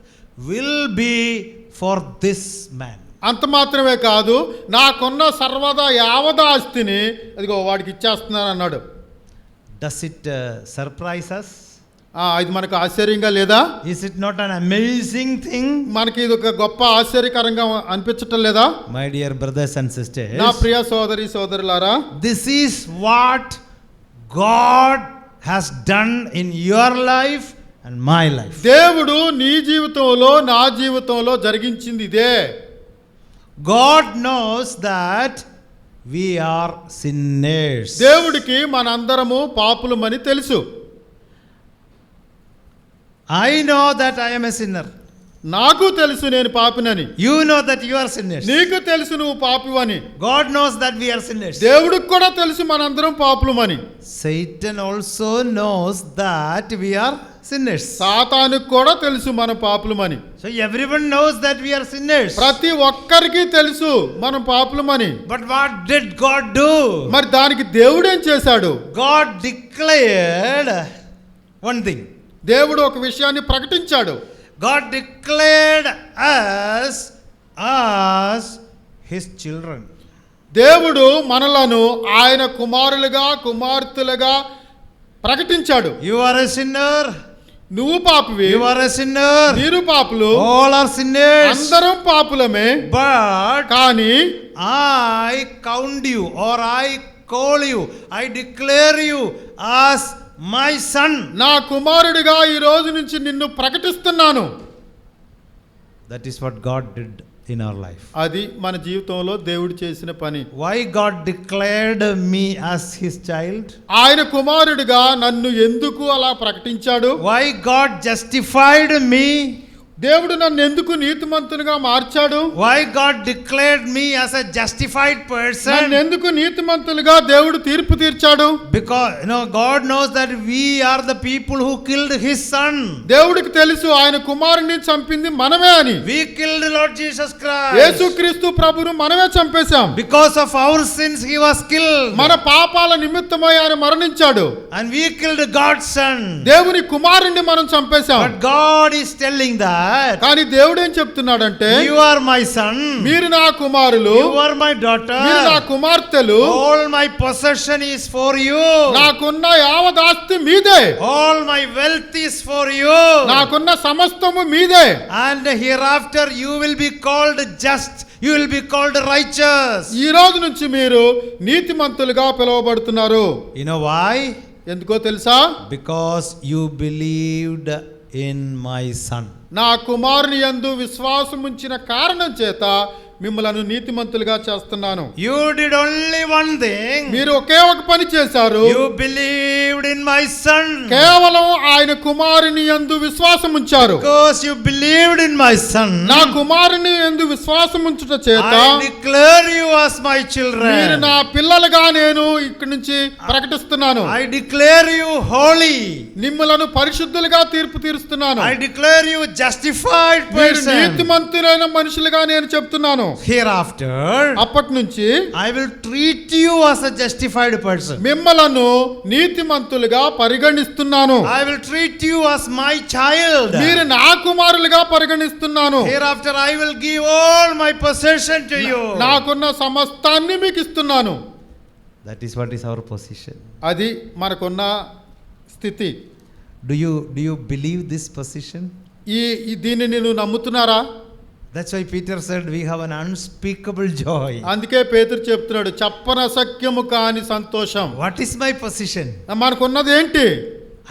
will be for this man. అంత మాత్రమే కాదు, నాకున్న సర్వదా యావద ఆస్తిని అదిగో వాడికి ఇచ్చేస్తున్నాను అన్నాడు. Does it surprise us? ఇది మనకు ఆశ్చర్యంగా లేదా? Is it not an amazing thing? మనకి ఇది ఒక గొప్ప ఆశ్చర్యకరంగా అనిపించటం లేదా? My dear brothers and sisters, నా ప్రియ సోదరి సోదరులారా, this is what God has done in your life and my life. దేవుడు నీ జీవితంలో నా జీవితంలో జరిగించింది ఇదే. God knows that we are sinners. దేవుడికి మనందరము పాపులమని తెలుసు. I know that I am a sinner. నాకు తెలుసు నేను పాపినని. You know that you are sinners. నీకు తెలుసు నువ్వు పాపివని. God knows that we are sinners. దేవుడికి కూడా తెలుసు మనందరం పాపులమని. Satan also knows that we are sinners. సాతానుకు కూడా తెలుసు మనం పాపులమని. So everyone knows that we are sinners. ప్రతి ఒక్కరికి తెలుసు మనం పాపులమని. But what did God do? మరి దానికి దేవుడు ఏం చేశాడు? God declared one thing. దేవుడు ఒక విషయాన్ని ప్రకటించాడు. God declared us as his children. దేవుడు మనలను ఆయన కుమారులుగా కుమార్తెలుగా ప్రకటించాడు. You are a sinner. నువ్వు పాపివి. You are a sinner. మీరు పాపులు. All are sinners. అందరం పాపులమే. But కానీ I count you or I call you, I declare you as my son. నా కుమారుడిగా ఈ రోజు నుంచి నిన్ను ప్రకటిస్తున్నాను. That is what God did in our life. అది మన జీవితంలో దేవుడు చేసిన పని. Why God declared me as his child? ఆయన కుమారుడిగా నన్ను ఎందుకు అలా ప్రకటించాడు? Why God justified me? దేవుడు నన్ను ఎందుకు నీతిమంతునిగా మార్చాడు? Why God declared me as a justified నన్ను person? ఎందుకు నీతిమంతులుగా దేవుడు తీర్పు తీర్చాడు? Because God knows that we are the people who killed his son. దేవుడికి తెలుసు ఆయన కుమారుని చంపింది మనమే అని. We killed Lord Jesus Christ. యేసుక్రీస్తు ప్రభువును మనమే చంపేశాం. Because of our sins he was killed. మన పాపాల నిమిత్తమై ఆయన మరణించాడు. And we killed God's son. దేవుని కుమారుణ్ణి మనం చంపేశాం. But God is telling that కానీ దేవుడు ఏం చెప్తున్నాడంటే, you are my son. మీరు నా కుమారులు. You are my daughter. మీరు నా కుమార్తెలు. All my possession is for you. నాకున్న యావదాస్తి మీదే. All my wealth is for you. నాకున్న సమస్తము మీదే. And hereafter you will be called just. You will be called righteous. ఈ రోజు నుంచి మీరు నీతిమంతులుగా పిలువబడుతున్నారు. You know why? ఎందుకో తెలుసా? Because you believed in my son. నా కుమారుని యందు విశ్వాసం ఉంచిన కారణం చేత మిమ్మలను నీతిమంతులుగా చేస్తున్నాను. You did only one thing. మీరు ఒకే ఒక పని చేశారు. You believed in my son. కేవలం ఆయన కుమారుని యందు విశ్వాసం ఉంచారు. Because you believed in my son. నా కుమారుని యందు విశ్వాసం ఉంచుట చేత I declare you as my children. మీరు నా పిల్లలుగా నేను ఇక్కడి నుంచి ప్రకటిస్తున్నాను. I declare you holy. మిమ్మలను పరిశుద్ధులుగా తీర్పు తీరుస్తున్నాను. I declare you justified మీరు person. నీతిమంతులైన మనుషులుగా నేను చెప్తున్నాను. Hereafter అప్పటి నుంచి I will treat you as a justified person. మిమ్మలను నీతిమంతులుగా పరిగణిస్తున్నాను. I will treat you as my child. మీరు నా కుమారులుగా పరిగణిస్తున్నాను. Hereafter I will give all my possession to you. నాకున్న సమస్తాన్ని మీకు ఇస్తున్నాను. That is what is our position. అది మనకున్న స్థితి. Do you believe this position? దీన్ని నేను నమ్ముతున్నారా? That's why Peter said we have an unspeakable joy. అందుకే పేతురు చెప్తున్నాడు, చెప్పనసఖ్యము కాని సంతోషం. What is my position? మనకున్నది ఏంటి?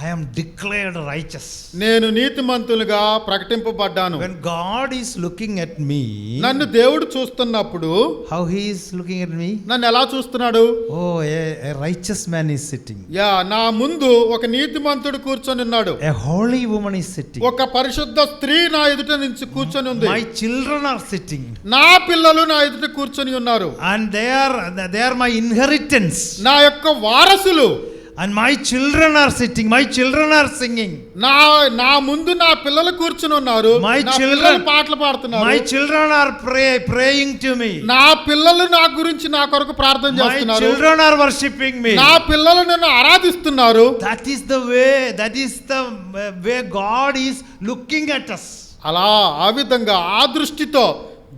I am declared righteous. నేను నీతిమంతులుగా ప్రకటింపబడ్డాను. When God is looking at me, నన్ను దేవుడు చూస్తున్నప్పుడు how he is looking at me? నన్ను ఎలా చూస్తున్నాడు? Oh, a righteous man is sitting. నా ముందు ఒక నీతిమంతుడు కూర్చొని ఉన్నాడు. A holy woman is sitting. ఒక పరిశుద్ధ స్త్రీ నా ఎదుట నుంచి కూర్చొని ఉంది. My children are sitting. నా పిల్లలు నా ఎదుట కూర్చొని ఉన్నారు. And they are my inheritance. నా యొక్క వారసులు. And my children are sitting. My children are singing. నా ముందు నా పిల్లలు కూర్చొని ఉన్నారు. My నా children పిల్లలు పాటలు పాడుతున్నారు. My children are praying to me. నా పిల్లలు నా గురించి నా కొరకు ప్రార్థన My చేస్తున్నారు. children are worshiping me. నా పిల్లలు నన్ను ఆరాధిస్తున్నారు. That is the way God is looking at us. అలా ఆ విధంగా ఆ దృష్టితో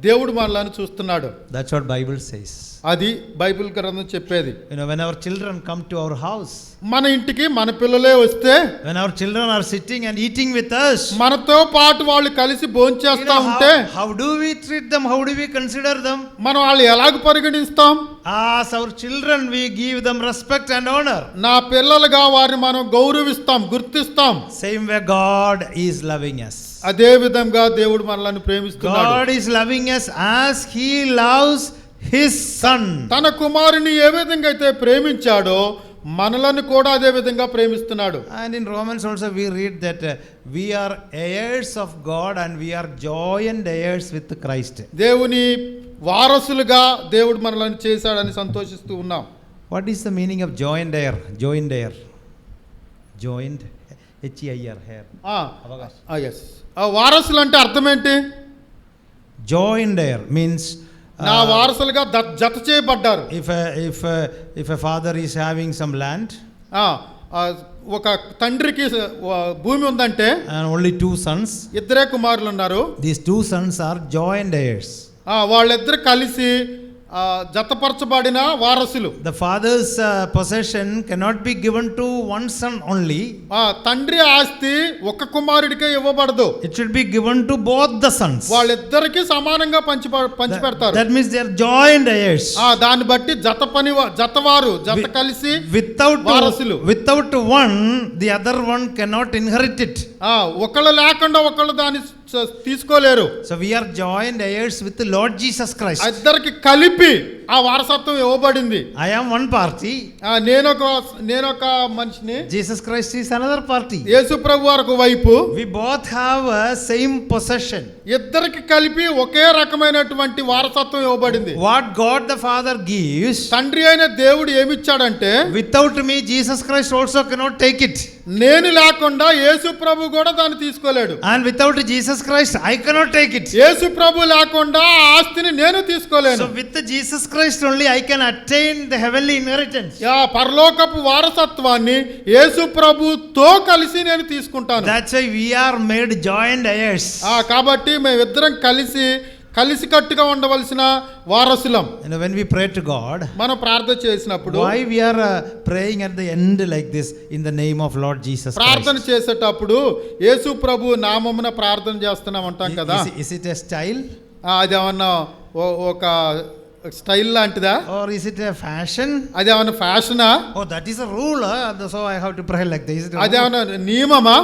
దేవుడు మనల్ని చూస్తున్నాడు. That's what Bible says. అది బైబిల్ గ్రంథం చెప్పేది. When our children come to our house, మన ఇంటికి మన పిల్లలే వస్తే, when our children are sitting and eating with us, మనతో పాటు వాళ్ళు కలిసి భోంచేస్తా ఉంటే, how do we treat them? How do we consider them? మనం వాళ్ళు ఎలాగ పరిగణిస్తాం? As our children, we give them respect and honor. నా పిల్లలుగా వారిని మనం గౌరవిస్తాం, గుర్తిస్తాం. Same way God is loving us. అదే విధంగా దేవుడు మనల్ని ప్రేమిస్తున్నాడు. God is loving us as He loves His Son. తన కుమారుని ఏ విధంగా అయితే ప్రేమించాడో మనలను కూడా అదే విధంగా ప్రేమిస్తున్నాడు. And in Romans also we read that we are heirs of God and we are joint heirs with Christ. దేవుని వారసులుగా దేవుడు మనల్ని చేశాడని సంతోషిస్తూ ఉన్నాం. What is the meaning of joint heir? Joint heir. Joint HEIR hair. Yes. వారసులు అంటే అర్థం ఏంటి? Joint heir means నా వారసులుగా జత చేయబడ్డారు. If a father is having some land, ఒక తండ్రికి భూమి ఉందంటే and only 2 sons, ఇద్దరే కుమారులు ఉన్నారు. these 2 sons are joint heirs. వాళ్ళిద్దరు కలిసి జతపరచబడిన వారసులు. The father's possession cannot be given to one son only. తండ్రి ఆస్తి ఒక కుమారుడికే ఇవ్వబడదు. It should be given to both the sons. వాళ్ళిద్దరికి సమానంగా పంచి పెడతారు. That means they are joint heirs. దాన్ని బట్టి జతవారు జత కలిసి వారసులు. Without one, the other one cannot inherit it. ఒకళ్ళు లేకుండా ఒకళ్ళు దాన్ని తీసుకోలేరు. So we are joint heirs with the Lord Jesus Christ. ఇద్దరికి కలిపి ఆ వారసత్వం ఇవ్వబడింది. I am one party. నేనొక మనిషిని. Jesus Christ is another party. యేసు ప్రభువారు ఒక వైపు. We both have a same possession. ఇద్దరికి కలిపి ఒకే రకమైనటువంటి వారసత్వం ఇవ్వబడింది. What God the Father gives, తండ్రి అయిన దేవుడు ఏమిచ్చాడంటే, without me Jesus Christ also cannot take it. నేను లేకుండా యేసు ప్రభు కూడా దాన్ని తీసుకోలేడు. And without Jesus Christ I cannot take it. యేసు ప్రభు లేకుండా ఆ ఆస్తిని నేను తీసుకోలేను. So with Jesus Christ only I can attain the heavenly inheritance. పరలోకపు వారసత్వాన్ని యేసు ప్రభుతో కలిసి నేను తీసుకుంటాను. That's why we are made joint heirs. కాబట్టి మేమిద్దరం కలిసికట్టుగా ఉండవలసిన వారసులం. And when we pray to God, మనం ప్రార్థన చేసినప్పుడు, why we are praying at the end like this in the name of Lord Jesus Christ? ప్రార్థన చేసేటప్పుడు యేసు ప్రభు నామమున ప్రార్థన చేస్తున్నాం అంటాం కదా. Is it a style? అదేమన్నా ఒక style లాంటిదా? Or is it a fashion? అదేమన్నా ఫ్యాషనా? Oh, that is a rule, so I have to pray like this. అదేమన్నా నియమమా?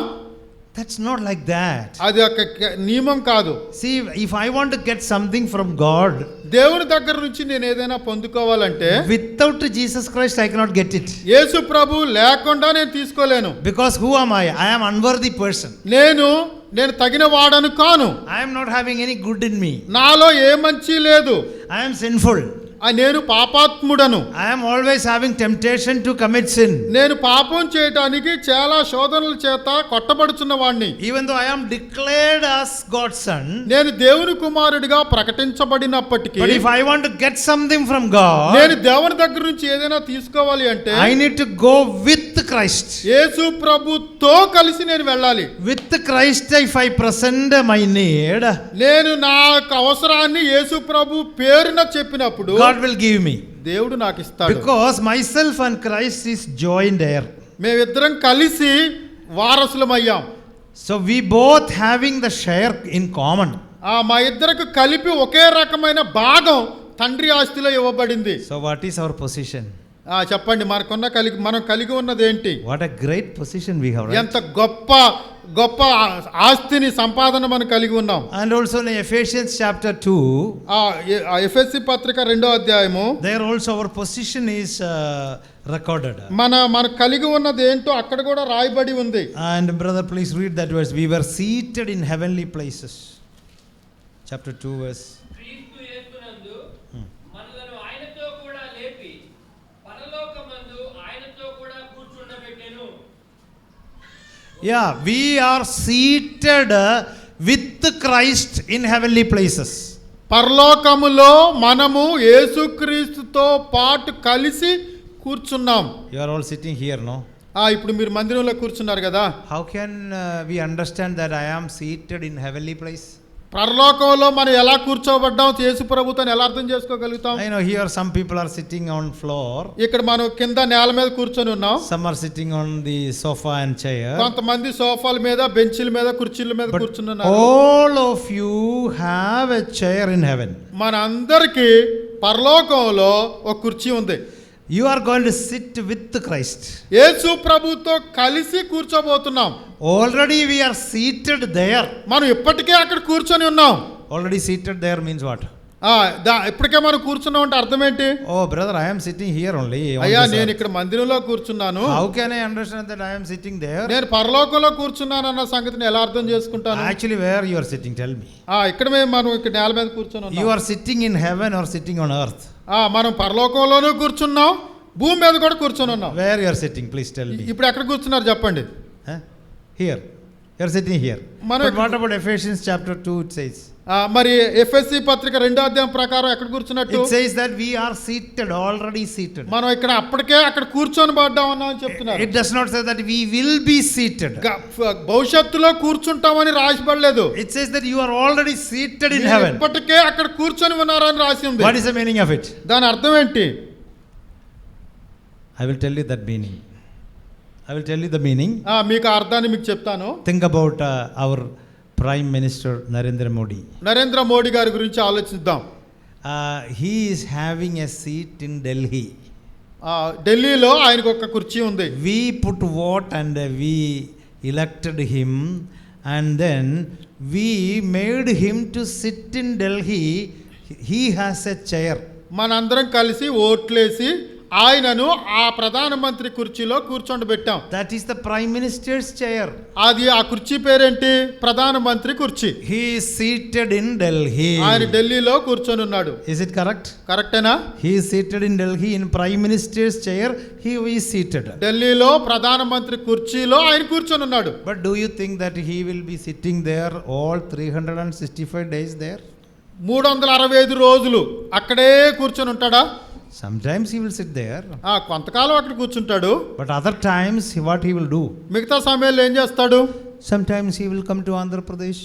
That's not like that. అది ఒక నియమం కాదు. See, if I want to get something from God, దేవుని దగ్గర నుంచి నేను ఏదైనా పొందుకోవాలంటే, without Jesus Christ I cannot get it. యేసు ప్రభు లేకుండా నేను తీసుకోలేను. Because who am I? I am unworthy person. నేను తగిన వాడను కాను. I am not having any good in me. నాలో ఏ మంచి లేదు. I am sinful. నేను పాపాత్ముడను. I am always having temptation to commit sin. నేను పాపం చేయడానికి చాలా శోధనల చేత కొట్టబడుచున్న వాడిని. Even though I am declared as God's son, నేను దేవుని కుమారుడిగా ప్రకటించబడినప్పటికీ, but if I want to get something from God, నేను దేవుని దగ్గర నుంచి ఏదైనా తీసుకోవాలి అంటే, I need to go with Christ. యేసు ప్రభుతో కలిసి నేను వెళ్ళాలి. With Christ if I present my need, నేను నా అవసరాన్ని యేసు ప్రభు పేరున చెప్పినప్పుడు God will give me. దేవుడు నాకు ఇస్తాడు. Because myself and Christ is joint heir. మేమిద్దరం కలిసి వారసులమయ్యాం. So we both having the share in common. మా ఇద్దరికి కలిపి ఒకే రకమైన భాగం తండ్రి ఆస్తిలో ఇవ్వబడింది. So what is our position? చెప్పండి, మనం కలిగి ఉన్నది ఏంటి? What a great position we have, right? ఎంత గొప్ప ఆస్తిని సంపాదన మనం కలిగి ఉన్నాం. And also in Ephesians chapter 2, ఎఫెసీ పత్రిక 2వ అధ్యాయము, there also our position is recorded. మన కలిగి ఉన్నది ఏంటో అక్కడ కూడా రాయబడి ఉంది. And brother, please read that verse. We were seated in heavenly places. Chapter 2 verse. Yeah, we are seated with Christ in heavenly places. పరలోకములో మనము యేసుక్రీస్తుతో పాటు కలిసి కూర్చున్నాం. You are all sitting here, no? ఇప్పుడు మీరు మందిరంలో కూర్చున్నారు కదా. How can we understand that I am seated in heavenly place? పరలోకంలో మనం ఎలా కూర్చోబడ్డాం, యేసు ప్రభువుని ఎలా అర్థం చేసుకోగలుగుతాం? I know here some people are sitting on floor. ఇక్కడ మనం కింద నేల మీద కూర్చొని ఉన్నాం. Some are sitting on the sofa and chair. కొంతమంది సోఫాల మీద, బెంచీల మీద, కుర్చీల మీద కూర్చున్నారు. All of you have a chair in heaven. మనందరికీ పరలోకంలో ఒక కుర్చీ ఉంది. You are going to sit with Christ. యేసు ప్రభుతో కలిసి కూర్చోబోతున్నాం. Already we are seated there. మనం ఇప్పటికే అక్కడ కూర్చొని ఉన్నాం. Already seated there means what? ఇప్పటికే మనం కూర్చున్నాం అంటే అర్థం ఏంటి? Oh brother, I am sitting here only. అయ్యా నేను ఇక్కడ మందిరంలో కూర్చున్నాను. How can I understand that I am sitting there? నేను పరలోకంలో కూర్చున్నాను అన్న సంగతిని ఎలా అర్థం చేసుకుంటాను? Actually where you are sitting, tell me. ఇక్కడ మనం ఇక్కడ నేల మీద కూర్చొని ఉన్నాం. You are sitting in heaven or sitting on earth? మనం పరలోకంలోనూ కూర్చున్నాం, భూమి మీద కూడా కూర్చొని ఉన్నాం. Where you are sitting, please tell me. ఇప్పుడు ఎక్కడ కూర్చున్నారు చెప్పండి? Here. You are sitting here. But what about Ephesians chapter 2 it says? మరి ఎఫెసీ పత్రిక 2వ అధ్యాయం ప్రకారం ఎక్కడ కూర్చున్నట్టు? It says that we are seated, already seated. మనం ఇక్కడ అప్పటికే అక్కడ కూర్చొని పడ్డామన్నా అని చెప్తున్నారు. It does not say that we will be seated. భవిష్యత్తులో కూర్చుంటామని రాసిపడలేదు. It says that you are already seated in heaven. ఇప్పటికే అక్కడ కూర్చొని ఉన్నారని రాసి ఉంది. What is the meaning of it? దాని అర్థం ఏంటి? I will tell you that meaning. I will tell you the meaning. మీకు అర్థాన్ని మీకు చెప్తాను. Think about our Prime Minister Narendra Modi. Narendra Modi గారి గురించి ఆలోచిద్దాం. He is having a seat in Delhi. ఢిల్లీలో ఆయనకు ఒక కుర్చీ ఉంది. We put vote and we elected him, and then we made him to sit in Delhi. He has a chair. మనందరం కలిసి ఓట్లేసి ఆయనను ఆ ప్రధానమంత్రి కుర్చీలో కూర్చోబెట్టాం. That is the Prime Minister's chair. అది ఆ కుర్చీ పేరేంటి? ప్రధానమంత్రి కుర్చీ. He is seated in Delhi. ఆయన ఢిల్లీలో కూర్చొని ఉన్నాడు. Is it correct? కరెక్టేనా? He is seated in Delhi in Prime Minister's chair. He is seated. ఢిల్లీలో ప్రధానమంత్రి కుర్చీలో ఆయన కూర్చొని ఉన్నాడు. But do you think that he will be sitting there all 365 days there? 365 రోజులు అక్కడే కూర్చొని ఉంటాడా? Sometimes he will sit there. కొంతకాలం అక్కడ కూర్చుంటాడు. But other times what he will do? మిగతా సమయాల్లో ఏం చేస్తాడు? Sometimes he will come to Andhra Pradesh.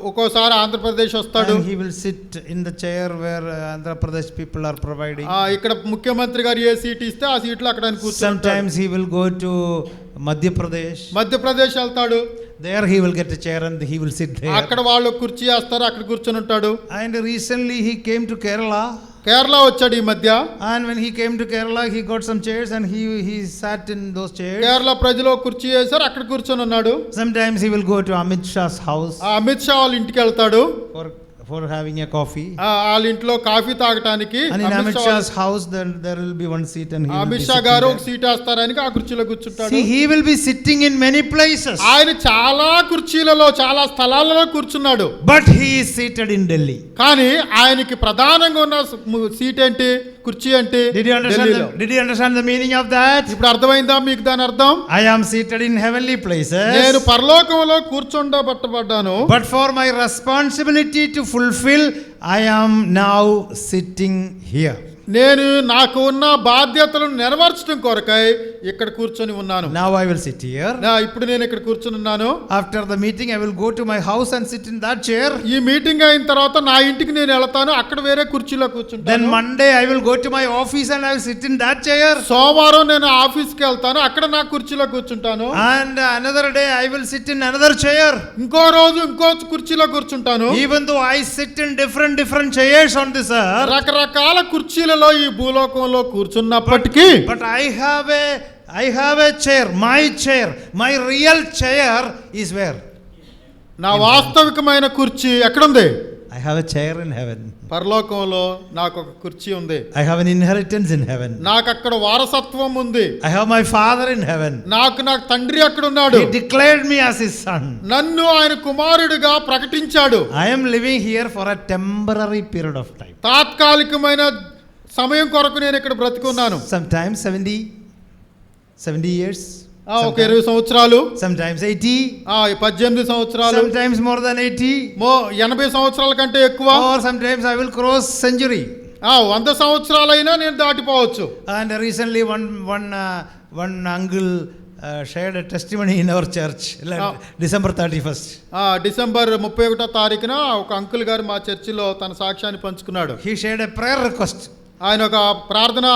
ఒక్కోసారి ఆంధ్రప్రదేశ్ వస్తాడు. And he will sit in the chair where Andhra Pradesh people are providing. ఇక్కడ ముఖ్యమంత్రి గారు ఏ సీట్ ఇస్తే ఆ సీట్లో అక్కడ ఆయన కూర్చుంటాడు. Sometimes he will go to Madhya Pradesh. Madhya Pradesh వెళ్తాడు. There he will get a chair and he will sit there. అక్కడ వాళ్ళు కుర్చీ వేస్తారు, అక్కడ కూర్చొని ఉంటాడు. And recently he came to Kerala. Kerala వచ్చాడు ఈ మధ్య. And when he came to Kerala he got some chairs and he sat in those chairs. Kerala ప్రజలు కుర్చీ వేశారు, అక్కడ కూర్చొని ఉన్నాడు. Sometimes he will go to Amit Shah's house. Amit Shah వాళ్ళ ఇంటికి వెళ్తాడు for having a coffee. వాళ్ళ ఇంట్లో కాఫీ తాగడానికి. And in Amit Shah's house there will be one seat and he will be Amit Shah గారు ఒక సీట్ వేస్తారని ఆ కుర్చీలో కూర్చుంటాడు. See, he will be sitting in many places. ఆయన చాలా కుర్చీలలో చాలా స్థలాలలో కూర్చున్నాడు. But he is seated in Delhi. కానీ ఆయనకి ప్రధానంగా ఉన్న సీట్ ఏంటి? కుర్చీ ఏంటి? Did you understand the meaning of that? ఇప్పుడు అర్థమైందా మీకు దాని అర్థం? I am seated in heavenly places. నేను పరలోకంలో కూర్చోబెట్టబడ్డాను. But for my responsibility to fulfill, I am now sitting here. నేను నాకు ఉన్న బాధ్యతలను నెరవేర్చడం కొరకై ఇక్కడ కూర్చొని ఉన్నాను. Now I will sit here. ఇప్పుడు నేను ఇక్కడ కూర్చొని ఉన్నాను. After the meeting I will go to my house and sit in that chair. ఈ మీటింగ్ అయిన తర్వాత నా ఇంటికి నేను వెళ్తాను, అక్కడ వేరే కుర్చీలో కూర్చుంటాను. Then Monday I will go to my office and I will sit in that chair. సోమవారం నేను ఆఫీస్కి వెళ్తాను, అక్కడ నా కుర్చీలో కూర్చుంటాను. And another day I will sit in another chair. ఇంకో రోజు ఇంకో కుర్చీలో కూర్చుంటాను. Even though I sit in different chairs on this earth. రకరకాల కుర్చీలలో ఈ భూలోకంలో కూర్చున్నప్పటికీ But I have a chair, my real chair is where? నా వాస్తవికమైన కుర్చీ ఎక్కడుంది? I have a chair in heaven. పరలోకంలో నాకు ఒక కుర్చీ ఉంది. I have an inheritance in heaven. నాకు అక్కడ వారసత్వం ఉంది. I have my father in heaven. నాకు తండ్రి అక్కడ ఉన్నాడు. He declared me as his son. నన్ను ఆయన కుమారుడిగా ప్రకటించాడు. I am living here for a temporary period of time. తాత్కాలికమైన సమయం కొరకు నేను ఇక్కడ బ్రతికున్నాను. Sometimes 70 years. ఒక 20 సంవత్సరాలు. Sometimes 80. 18 సంవత్సరాలు. Sometimes more than 80. 80 సంవత్సరాల కంటే ఎక్కువ. Or sometimes I will cross century. 100 సంవత్సరాలైనా నేను దాటిపోవచ్చు. And recently one uncle shared a testimony in our church. December 31st. December 31వ తారీఖున ఒక అంకుల్ గారు మా చర్చిలో తన సాక్ష్యాన్ని పంచుకున్నాడు. He shared a prayer request. ఆయన ఒక ప్రార్థన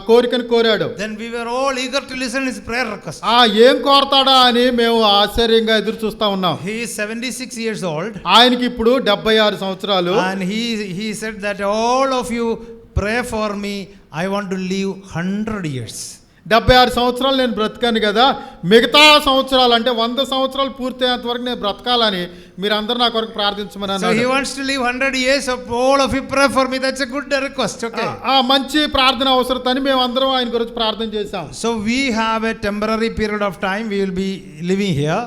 కోరికను కోరాడు. Then we were all eager to listen his prayer request. ఏం కోరతాడా అని మేము ఆశ్చర్యంగా ఎదురు చూస్తా ఉన్నాం. He is 76 years old. ఆయనకి ఇప్పుడు 76 సంవత్సరాలు. And he said that all of you pray for me. I want to live 100 years. 76 సంవత్సరాలు నేను బ్రతకాను కదా, మిగతా సంవత్సరాలు అంటే 100 సంవత్సరాలు పూర్తయ్యేంత వరకు నేను బ్రతకాలని మీరందరూ నా కొరకు ప్రార్థించమని So అన్నాడు. he wants to live 100 years. Of all of you pray for me. That's a good request. Okay. మంచి ప్రార్థన అవసరం అని మేము అందరం ఆయన గురించి ప్రార్థన చేశాం. So we have a temporary period of time. We will be living here.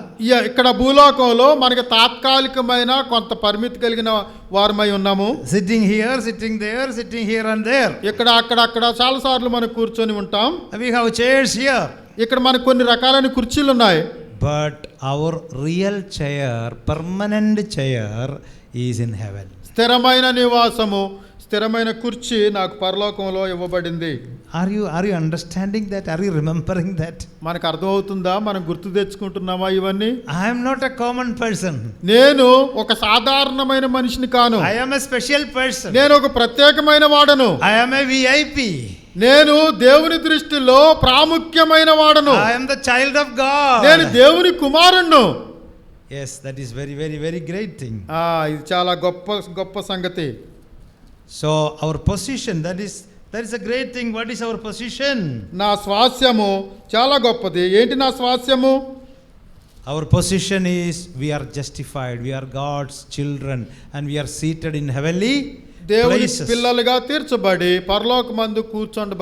ఇక్కడ భూలోకంలో మనకి తాత్కాలికమైన కొంత పరిమితి కలిగిన వారమై ఉన్నాము. Sitting here, sitting there, sitting here and there. ఇక్కడ అక్కడ చాలా సార్లు మనం కూర్చొని ఉంటాం. We have chairs here. ఇక్కడ మనకు కొన్ని రకాలైన కుర్చీలు ఉన్నాయి. But our real chair, permanent chair is in heaven. స్థిరమైన నివాసము, స్థిరమైన కుర్చీ నాకు పరలోకంలో ఇవ్వబడింది. Are you understanding that? Are you remembering that? మనకు అర్థమవుతుందా? మనం గుర్తు తెచ్చుకుంటున్నామా ఇవన్నీ? I am not a common person. నేను ఒక సాధారణమైన మనిషిని కాను. I am a special person. నేను ఒక ప్రత్యేకమైన వాడను. I am a VIP. నేను దేవుని దృష్టిలో ప్రాముఖ్యమైన వాడను. I am the child of God. నేను దేవుని కుమారుణ్ణు. Yes, that is very, very, very great thing. ఇది చాలా గొప్ప సంగతి. So our position, that is a great thing. What is our position? నా స్వాస్యము చాలా గొప్పది. ఏంటి నా స్వాస్యము? Our position is we are justified. We are God's children and we are seated in heavenly దేవుని places. పిల్లలుగా తీర్చబడి పరలోకమందు కూర్చొని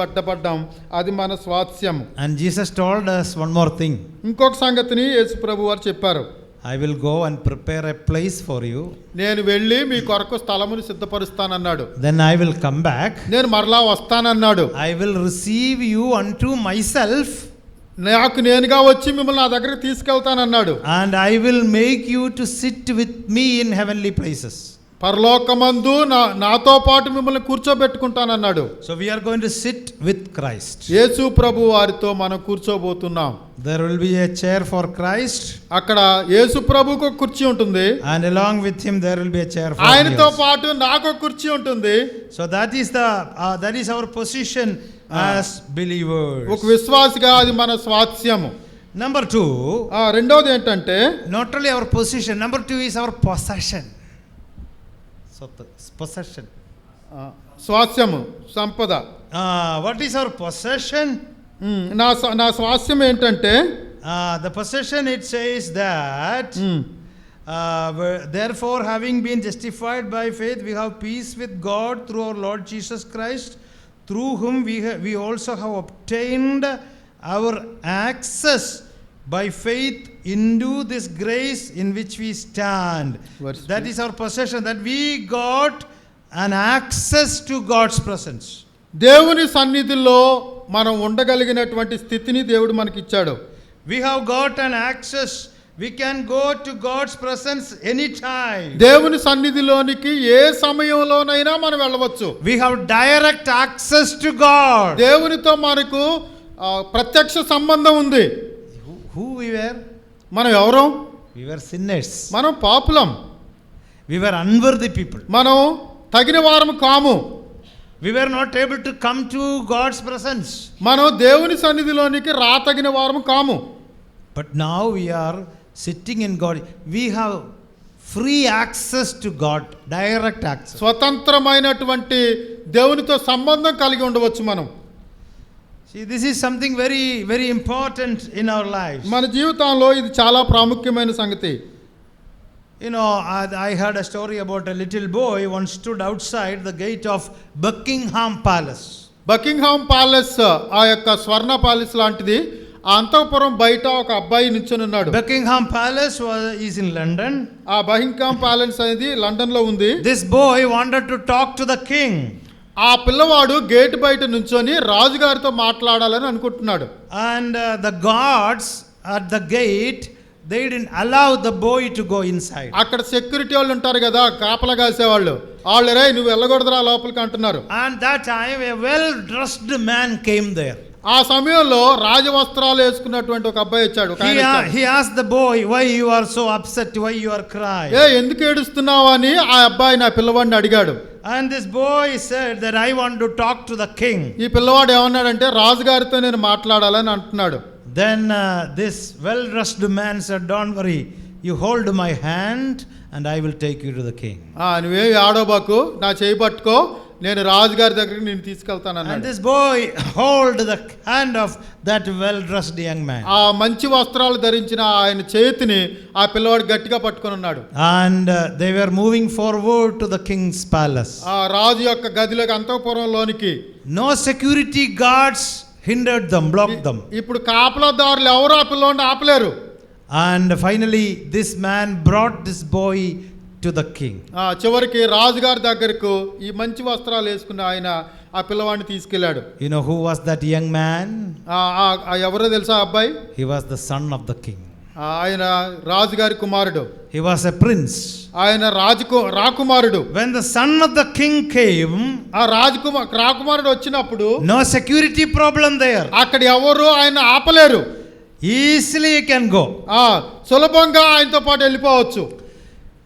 అది మన స్వాస్యము. And Jesus told us one more thing. ఇంకొక సంగతిని యేసు ప్రభు వారు చెప్పారు. I will go and prepare a place for you. నేను వెళ్ళి మీ కొరకు స్థలమును సిద్ధపరుస్తానన్నాడు. Then I will come back. నేను మరలా వస్తానన్నాడు. I will receive you unto myself. నాకు నేనుగా వచ్చి మిమ్మల్ని నా దగ్గరికి తీసుకెళ్తానన్నాడు. And I will make you to sit with me in heavenly places. పరలోకమందు నాతో పాటు మిమ్మల్ని కూర్చోబెట్టుకుంటానన్నాడు. So we are going to sit with Christ. యేసు ప్రభు వారితో మనం కూర్చోబోతున్నాం. There will be a chair for Christ. అక్కడ యేసు ప్రభుకు ఒక కుర్చీ ఉంటుంది. And along with him there will be a chair for ఆయనతో yours. పాటు నాకు ఒక కుర్చీ ఉంటుంది. So that is our position as believers. ఒక విశ్వాసిగా అది మన స్వాస్యము. Number 2. రెండోది ఏంటంటే Not only our position. Number 2 is our possession. Possession. స్వాస్యము, సంపద. What is our possession? నా స్వాస్యం ఏంటంటే The possession, it says that therefore having been justified by faith we have peace with God through our Lord Jesus Christ, through whom we also have obtained our access by faith into this grace in which we stand. That is our possession, that we got an access to God's presence. దేవుని సన్నిధిలో మనం ఉండగలిగినటువంటి స్థితిని దేవుడు మనకి ఇచ్చాడు. We have got an access. We can go to God's presence anytime. దేవుని సన్నిధిలోనికి ఏ సమయంలోనైనా మనం వెళ్ళవచ్చు. We have direct access to God. దేవునితో మనకు ప్రత్యక్ష సంబంధం ఉంది. Who we were? మనం ఎవరు? We were sinners. మనం పాపులం. We were unworthy people. మనం తగిన వారము కాము. We were not able to come to God's presence. మనం దేవుని సన్నిధిలోనికి రాతగిన వారము కాము. But now we are sitting in God. We have free access to God, direct access. స్వతంత్రమైనటువంటి దేవునితో సంబంధం కలిగి ఉండవచ్చు మనం. See, this is something very, very important in our lives. మన జీవితంలో ఇది చాలా ప్రాముఖ్యమైన సంగతి. You know, I heard a story about a little boy once stood outside the gate of Buckingham Palace. Buckingham palace ఆ యొక్క స్వర్ణ ప్యాలెస్ లాంటిది. ఆ అంతఃపురం బయట ఒక అబ్బాయి నిల్చొని ఉన్నాడు. Buckingham Palace is in London. ఆ బకింగ్హామ్ ప్యాలెస్ అనేది లండన్ లో ఉంది. This boy wanted to talk to the king. ఆ పిల్లవాడు గేట్ బయట నుంచొని రాజుగారితో మాట్లాడాలని అనుకుంటున్నాడు. And the guards at the gate, they didn't allow the boy to go inside. అక్కడ సెక్యూరిటీ వాళ్ళు ఉంటారు కదా, కాపలా కాసేవాళ్ళు. వాళ్ళు రే నువ్వు వెళ్ళకూడదురా లోపలికి అంటున్నారు. And that time a well dressed man came there. ఆ సమయంలో రాజవస్త్రాలు వేసుకున్నటువంటి ఒక అబ్బాయి వచ్చాడు. He asked the boy, why you are so upset, why you are crying? ఎందుకు ఏడుస్తున్నావు అని ఆ అబ్బాయి నా పిల్లవాడిని అడిగాడు. And this boy said that I want to talk to the king. ఈ పిల్లవాడు ఏమన్నాడంటే రాజుగారితో నేను మాట్లాడాలని అంటున్నాడు. Then this well-dressed man said, don't worry, you hold my hand and I will take you to the king. నువ్వేమి ఆడోబాకు, నా చేయి పట్టుకో, నేను రాజుగారి దగ్గరికి నేను తీసుకెళ్తాను And అన్నాడు. this boy hold the hand of that well-dressed young man. ఆ మంచి వస్త్రాలు ధరించిన ఆయన చేతిని ఆ పిల్లవాడు గట్టిగా పట్టుకొని ఉన్నాడు. And they were moving forward to the king's palace. ఆ రాజు యొక్క గదిలోకి అంతఃపురంలోనికి. No security guards hindered them, blocked them. ఇప్పుడు కాపలాదారులు ఎవరు ఆ పిల్లవాడిని ఆపలేరు. And finally this man brought this boy to the king. చివరికి రాజుగారి దగ్గరకు ఈ మంచి వస్త్రాలు వేసుకున్న ఆయన ఆ పిల్లవాడిని తీసుకెళ్ళాడు. You know who was that young man? ఎవరో తెలుసా అబ్బాయి? He was the son of the king. ఆయన రాజుగారి కుమారుడు. He was a prince. ఆయన రాకుమారుడు. When the son of the king came, ఆ రాకుమారుడు వచ్చినప్పుడు no security problem there. అక్కడ ఎవరు ఆయన ఆపలేరు. Easily you can go. సులభంగా ఆయనతో పాటు వెళ్ళిపోవచ్చు.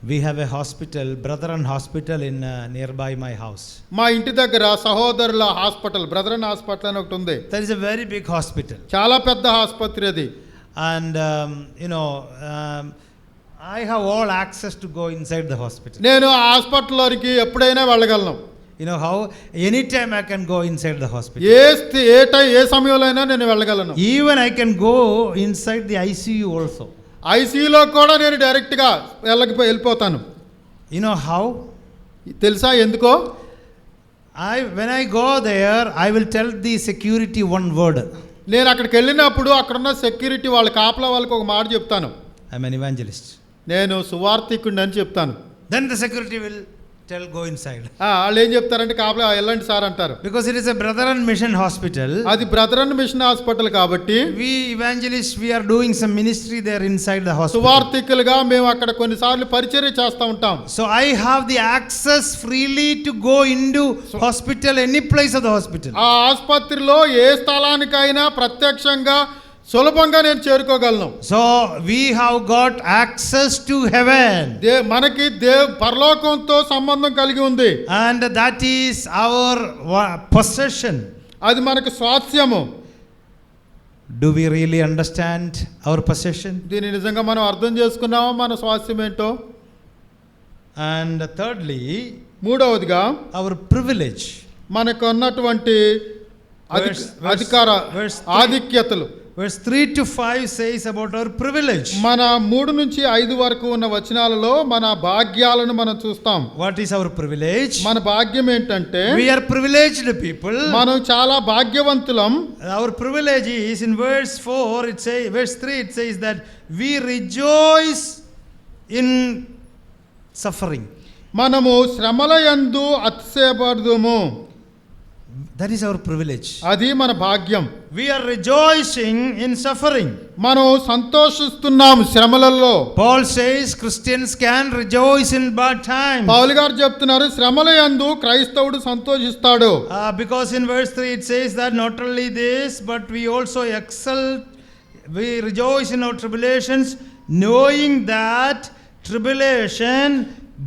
We have a hospital, Brethren Hospital in nearby my house. మా ఇంటి దగ్గర సహోదరుల హాస్పిటల్, బ్రదరన్ హాస్పిటల్ అని ఒకటి ఉంది. That is a very big hospital. చాలా పెద్ద ఆసుపత్రి అది. And I have all access to go inside the hospital. నేను ఆ హాస్పిటల్లోకి ఎప్పుడైనా వెళ్ళగలను. You know how? Anytime I can go inside the hospital. ఏ సమయంలో అయినా నేను వెళ్ళగలను. Even I can go inside the ICU also. ఐసీయూలో కూడా నేను డైరెక్ట్గా వెళ్ళిపోతాను. You know how? తెలుసా ఎందుకో? When I go there, I will tell the security one word. నేను అక్కడికి వెళ్ళినప్పుడు అక్కడున్న సెక్యూరిటీ వాళ్ళ కాపలా వాళ్ళకి ఒక మాట చెప్తాను. I am an evangelist. నేను సువార్థికుడిని అని చెప్తాను. Then the security will tell go inside. వాళ్ళు ఏం చెప్తారంటే కాపలా వెళ్ళండి సార్ అంటారు. Because it is a Brethren Mission Hospital. అది బ్రదరన్ మిషన్ హాస్పిటల్ కాబట్టి We evangelists, we are doing some ministry there inside the hospital. సువార్థికులుగా మేము అక్కడ కొన్నిసార్లు పరిచర్య చేస్తూ ఉంటాం. So I have the access freely to go into hospital, any place of the hospital. ఆ ఆసుపత్రిలో ఏ స్థలానికైనా ప్రత్యక్షంగా సులభంగా నేను చేరుకోగలను. So we have got access to heaven. మనకి పరలోకంతో సంబంధం కలిగి ఉంది. And that is our possession. అది మనకి స్వాస్థ్యము. Do we really understand our possession? దీన్ని నిజంగా మనం అర్థం చేసుకున్నామా మన స్వాస్థ్యం ఏంటో? And thirdly, మూడవదిగా our privilege. మనకు ఉన్నటువంటి ఆధిక్యతలు. Verse 3 to 5 says about our privilege. మన 3 నుంచి 5 వరకు ఉన్న వచనాలలో మన భాగ్యాలను మనం చూస్తాం. What is our privilege? మన భాగ్యం ఏంటంటే We are privileged people. మనం చాలా భాగ్యవంతులం. Our privilege is in verse 4, verse 3 it says that we rejoice in suffering. మనము శ్రమలయందు అతిశయపడుదుము. That is our privilege. అది మన భాగ్యం. We are rejoicing in suffering. మనం సంతోషిస్తున్నాం శ్రమలలో. Paul says Christians can rejoice in bad times. పౌలు గారు చెప్తున్నారు శ్రమలయందు క్రైస్తవుడు సంతోషిస్తాడు. Because in verse 3 it says that not only this but we also we rejoice in our tribulations, knowing that tribulation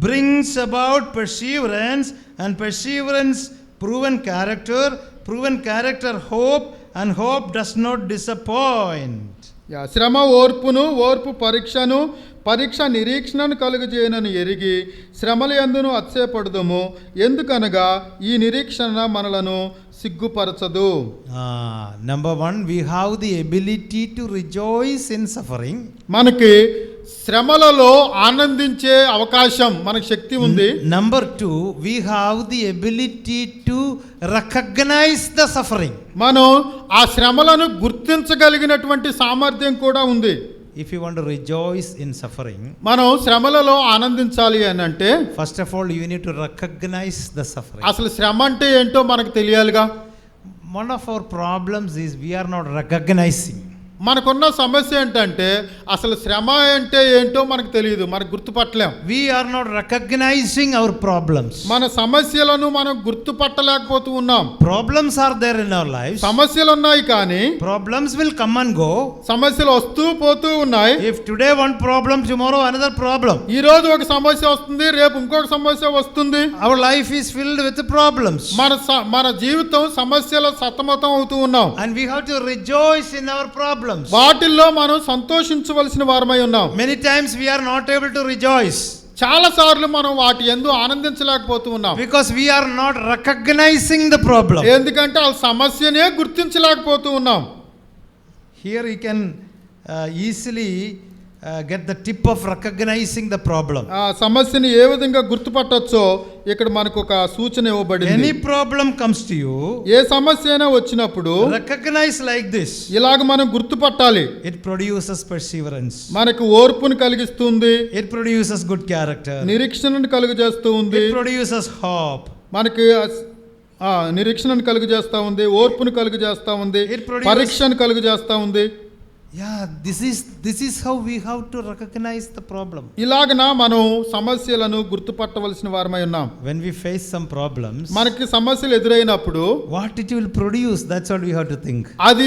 brings about perseverance, and perseverance proven character hope, and hope does not disappoint. శ్రమ ఓర్పును, ఓర్పు పరీక్షను, పరీక్ష నిరీక్షణను కలుగజేయనని ఎరిగి శ్రమలయందును అతిశయపడుదుము. ఎందుకనగా ఈ నిరీక్షణ మనలను సిగ్గుపరచదు. Number 1, we have the ability to rejoice in suffering. మనకి శ్రమలలో ఆనందించే అవకాశం, మనకు శక్తి ఉంది. Number 2, we have the ability to recognize the suffering. మనం ఆ శ్రమలను గుర్తించగలిగినటువంటి సామర్థ్యం కూడా ఉంది. If you want to rejoice in suffering, మనం శ్రమలలో ఆనందించాలి అని అంటే first of all you need to recognize the suffering. అసలు శ్రమ అంటే ఏంటో మనకు తెలియాలిగా. One of our problems is we are not recognizing. మనకున్న సమస్య ఏంటంటే అసలు శ్రమ అంటే ఏంటో మనకు తెలియదు, మనకు గుర్తుపట్టలేం. We are not recognizing our problems. మన సమస్యలను మనం గుర్తుపట్టలేకపోతూ ఉన్నాం. Problems are there in our lives. సమస్యలు ఉన్నాయి కానీ Problems will come and go. సమస్యలు వస్తూ పోతూ ఉన్నాయి. If today one problem, tomorrow another problem. ఈ రోజు ఒక సమస్య వస్తుంది, రేపు ఇంకొక సమస్య వస్తుంది. Our life is filled with problems. మన జీవితం సమస్యల సతమతం అవుతూ ఉన్నాం. And we have to rejoice in our problems. వాటిల్లో మనం సంతోషించవలసిన వారమై ఉన్నాం. Many times we are not able to rejoice. చాలా సార్లు మనం వాటి యందు ఆనందించలేకపోతూ ఉన్నాం. Because we are not recognizing the problem. ఎందుకంటే ఆ సమస్యనే గుర్తించలేకపోతూ ఉన్నాం. Here you can easily get the tip of recognizing the problem. ఆ సమస్యని ఏ విధంగా గుర్తుపట్టొచ్చో ఇక్కడ మనకు ఒక సూచన ఇవ్వబడింది. Any problem comes to you, ఏ సమస్య అయినా వచ్చినప్పుడు recognize like this. ఇలాగ మనం గుర్తుపట్టాలి. It produces perseverance. మనకు ఓర్పును కలిగిస్తుంది, It produces good character. నిరీక్షణను కలుగజేస్తూ ఉంది, It produces hope. మనకి నిరీక్షణను కలుగజేస్తా ఉంది, ఓర్పును కలుగజేస్తా ఉంది, It produces- పరీక్షను కలుగజేస్తా ఉంది. Yeah, this is how we have to recognize the problem. ఇలాగన మనం సమస్యలను గుర్తుపట్టవలసిన వారమై ఉన్నాం. When we face some problems, మనకి సమస్యలు ఎదురైనప్పుడు what it will produce, that's what we have to think. అది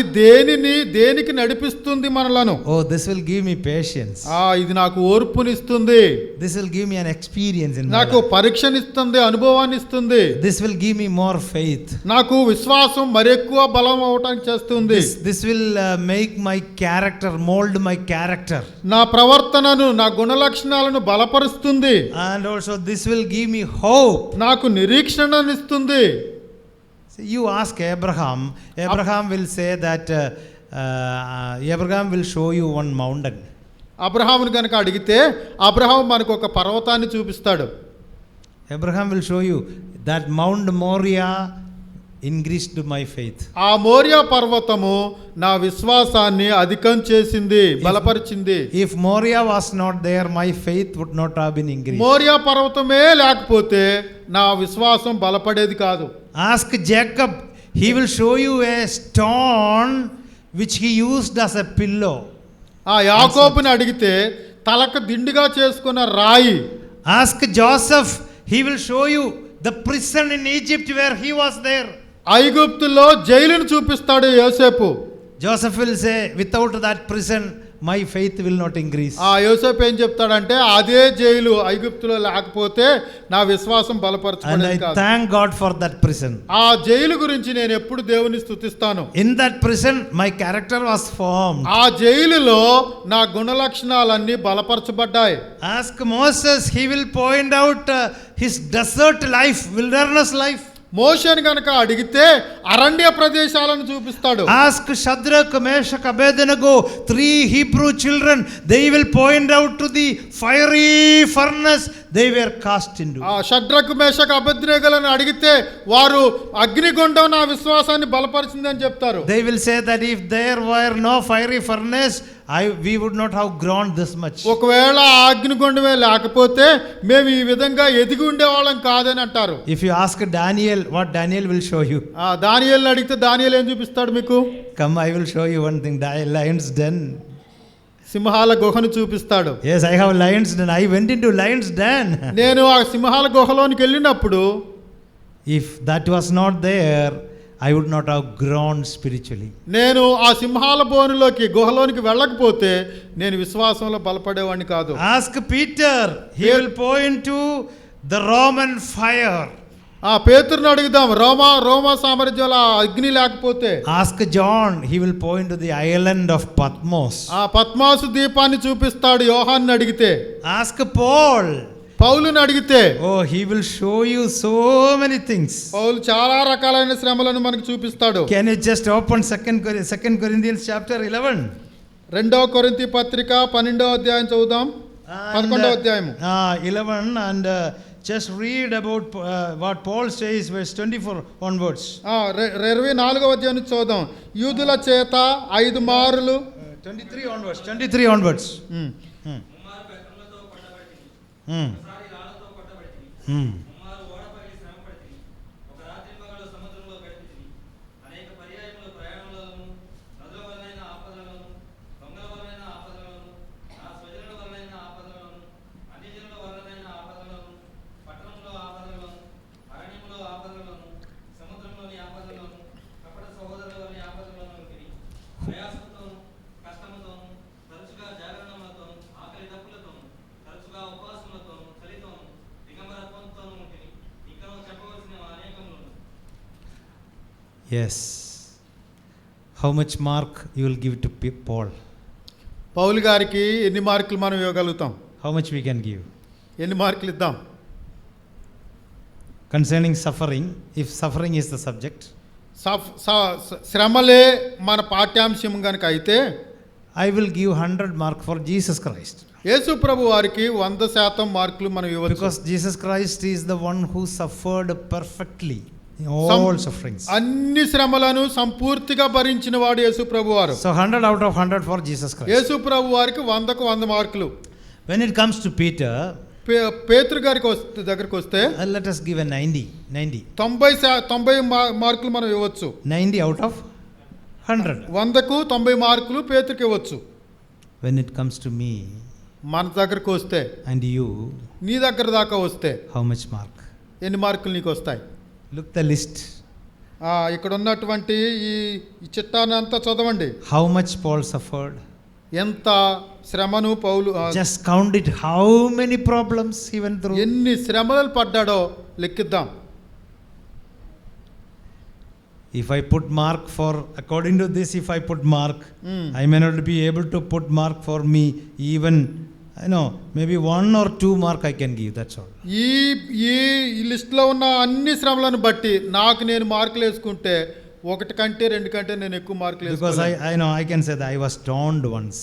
దేనికి నడిపిస్తుంది మనలను? Oh, this will give me patience. ఇది నాకు ఓర్పునిస్తుంది, This will give me an experience in my నాకు life. పరీక్షనిస్తుంది, అనుభవాన్ని ఇస్తుంది, This will give me more faith. నాకు విశ్వాసం మరెక్కువ బలం అవటానికి చేస్తుంది. This will make my character, mold my character. నా ప్రవర్తనను, నా గుణలక్షణాలను బలపరుస్తుంది. And also this will give me hope. నాకు నిరీక్షణనిస్తుంది. See, you ask Abraham will say that Abraham will show you one mountain. అబ్రహామును కనుక అడిగితే అబ్రహాం మనకు ఒక పర్వతాన్ని చూపిస్తాడు. Abraham will show you that Mount Moriah increased my faith. ఆ మోరియా పర్వతము నా విశ్వాసాన్ని అధికం చేసింది, బలపరిచింది. If Moriah was not there, my faith would not have been increased. Morya పర్వతమే లేకపోతే నా విశ్వాసం బలపడేది కాదు. Ask Jacob, he will show you a stone which he used as a pillow. ఆ యాకోబుని అడిగితే తలకు దిండుగా చేసుకున్న రాయి. Ask Joseph, he will show you the prison in Egypt where he was there. ఐగుప్తులో జైలును చూపిస్తాడు యోసేపు. Joseph will say, without that prison, my faith will not increase. ఆ యోసేపు ఏం చెప్తాడంటే అదే జైలు ఐగుప్తులో లేకపోతే నా విశ్వాసం And బలపరచబడేది I కాదు. thank God for that prison. ఆ జైలు గురించి నేను ఎప్పుడు దేవుని స్తుతిస్తాను. In that prison, my character was formed. ఆ జైలులో నా గుణలక్షణాలన్నీ బలపరచబడ్డాయి. Ask Moses, he will point out his desert life, wilderness life. మోషేని గనక అడిగితే అరణ్య ప్రదేశాలను చూపిస్తాడు. Ask Shadrach, Meshach, Abednego, 3 Hebrew children, they will point out to the fiery furnace they were cast into. ఆ షడ్రకు మేషక్ అబేద్నెగోలను అడిగితే వారు అగ్నిగుండం నా విశ్వాసాన్ని బలపరిచిందని చెప్తారు. They will say that if there were no fiery furnace, we would not have grown this much. ఒకవేళ ఆ అగ్నిగుండమే లేకపోతే మేము ఈ విధంగా ఎదిగి ఉండేవాళ్ళం కాదని అంటారు. If you ask Daniel, what Daniel will show you? దానియేలుని అడిగితే దానియేలు ఏం చూపిస్తాడు మీకు? Come, I will show you one thing. Lion's den. సింహాల గుహను చూపిస్తాడు. Yes, I have lion's den. I went into lion's den. నేను ఆ సింహాల గుహలోనికి వెళ్ళినప్పుడు If that was not there, I would not have grown spiritually. నేను ఆ సింహాల గుహలోనికి వెళ్ళకపోతే నేను విశ్వాసంలో బలపడేవాడిని కాదు. Ask Peter, he will point to the Roman fire. పేతురుని అడుగుదాం, రోమా సామ్రాజ్యంలో అగ్ని లేకపోతే. Ask John, he will point to the island of Patmos. పద్మాసు ద్వీపాన్ని చూపిస్తాడు యోహాన్ని అడిగితే. Ask Paul, పౌలుని అడిగితే he will show you so many things. పౌలు చాలా రకాలైన శ్రమలను మనకు చూపిస్తాడు. Can you just open 2 Corinthians chapter 11? 2 కొరింథీ పత్రిక 12వ అధ్యాయం చదువుదాం. 11వ అధ్యాయం 11 and just read about what Paul says, verse 24 onwards. 24వ అధ్యాయం నుంచి చదువుదాం. యూదుల చేత 5 మారులు 23 onwards. ప్రయాసంతోను కష్టముతోను తరచుగా జాగరణములతోను ఆకలి దప్పులతోను తరచుగా ఉపవాసములతోను చలితోను దిగంబరత్వంతోను ఉంటుంది. ఇంకనూ చెప్పవలసిన అనేకములు. Yes. How much mark you will give to Paul? పౌలు గారికి ఎన్ని మార్కులు మనం ఇవ్వగలుగుతాం? How much we can give? ఎన్ని మార్కులు ఇద్దాం? Concerning suffering, if suffering is the subject, శ్రమలే మన పాఠ్యాంశం కనుక అయితే I will give 100 mark for Jesus Christ. యేసు ప్రభు వారికి 100% మార్కులు మనం ఇవ్వచ్చు. Because Jesus Christ is the one who suffered perfectly in all sufferings. అన్ని శ్రమలను సంపూర్తిగా భరించిన వాడు యేసు ప్రభు వారు. So 100 out of 100 for Jesus Christ. యేసు ప్రభు వారికి 100కు 100 మార్కులు. When it comes to Peter, పేతురు గారికి దగ్గరికి వస్తే let us give a 90. 90 మార్కులు మనం ఇవ్వచ్చు. 90 out of 100. 100కు 90 మార్కులు పేతురుకి ఇవ్వచ్చు. When it comes to me మన దగ్గరకు వస్తే and you, నీ దగ్గర దాకా వస్తే how much mark? ఎన్ని మార్కులు నీకు వస్తాయి? Look the list. ఇక్కడ ఉన్నటువంటి ఈ చిట్టాన్ని అంతా చదవండి. How much Paul suffered? ఎంత శ్రమను పౌలు Just count it. How many problems he went through? ఎన్ని శ్రమలు పడ్డాడో లెక్కిద్దాం. If I put mark for, according to this, if I put mark, I may not be able to put mark for me even, maybe 1 or 2 mark I can give, that's all. ఈ లిస్ట్లో ఉన్న అన్ని శ్రమలను బట్టి నాకు నేను మార్కులు వేసుకుంటే 1 కంటే 2 కంటే నేను ఎక్కువ మార్కులు Because వేసుకోలేను. I can say that I was stoned once.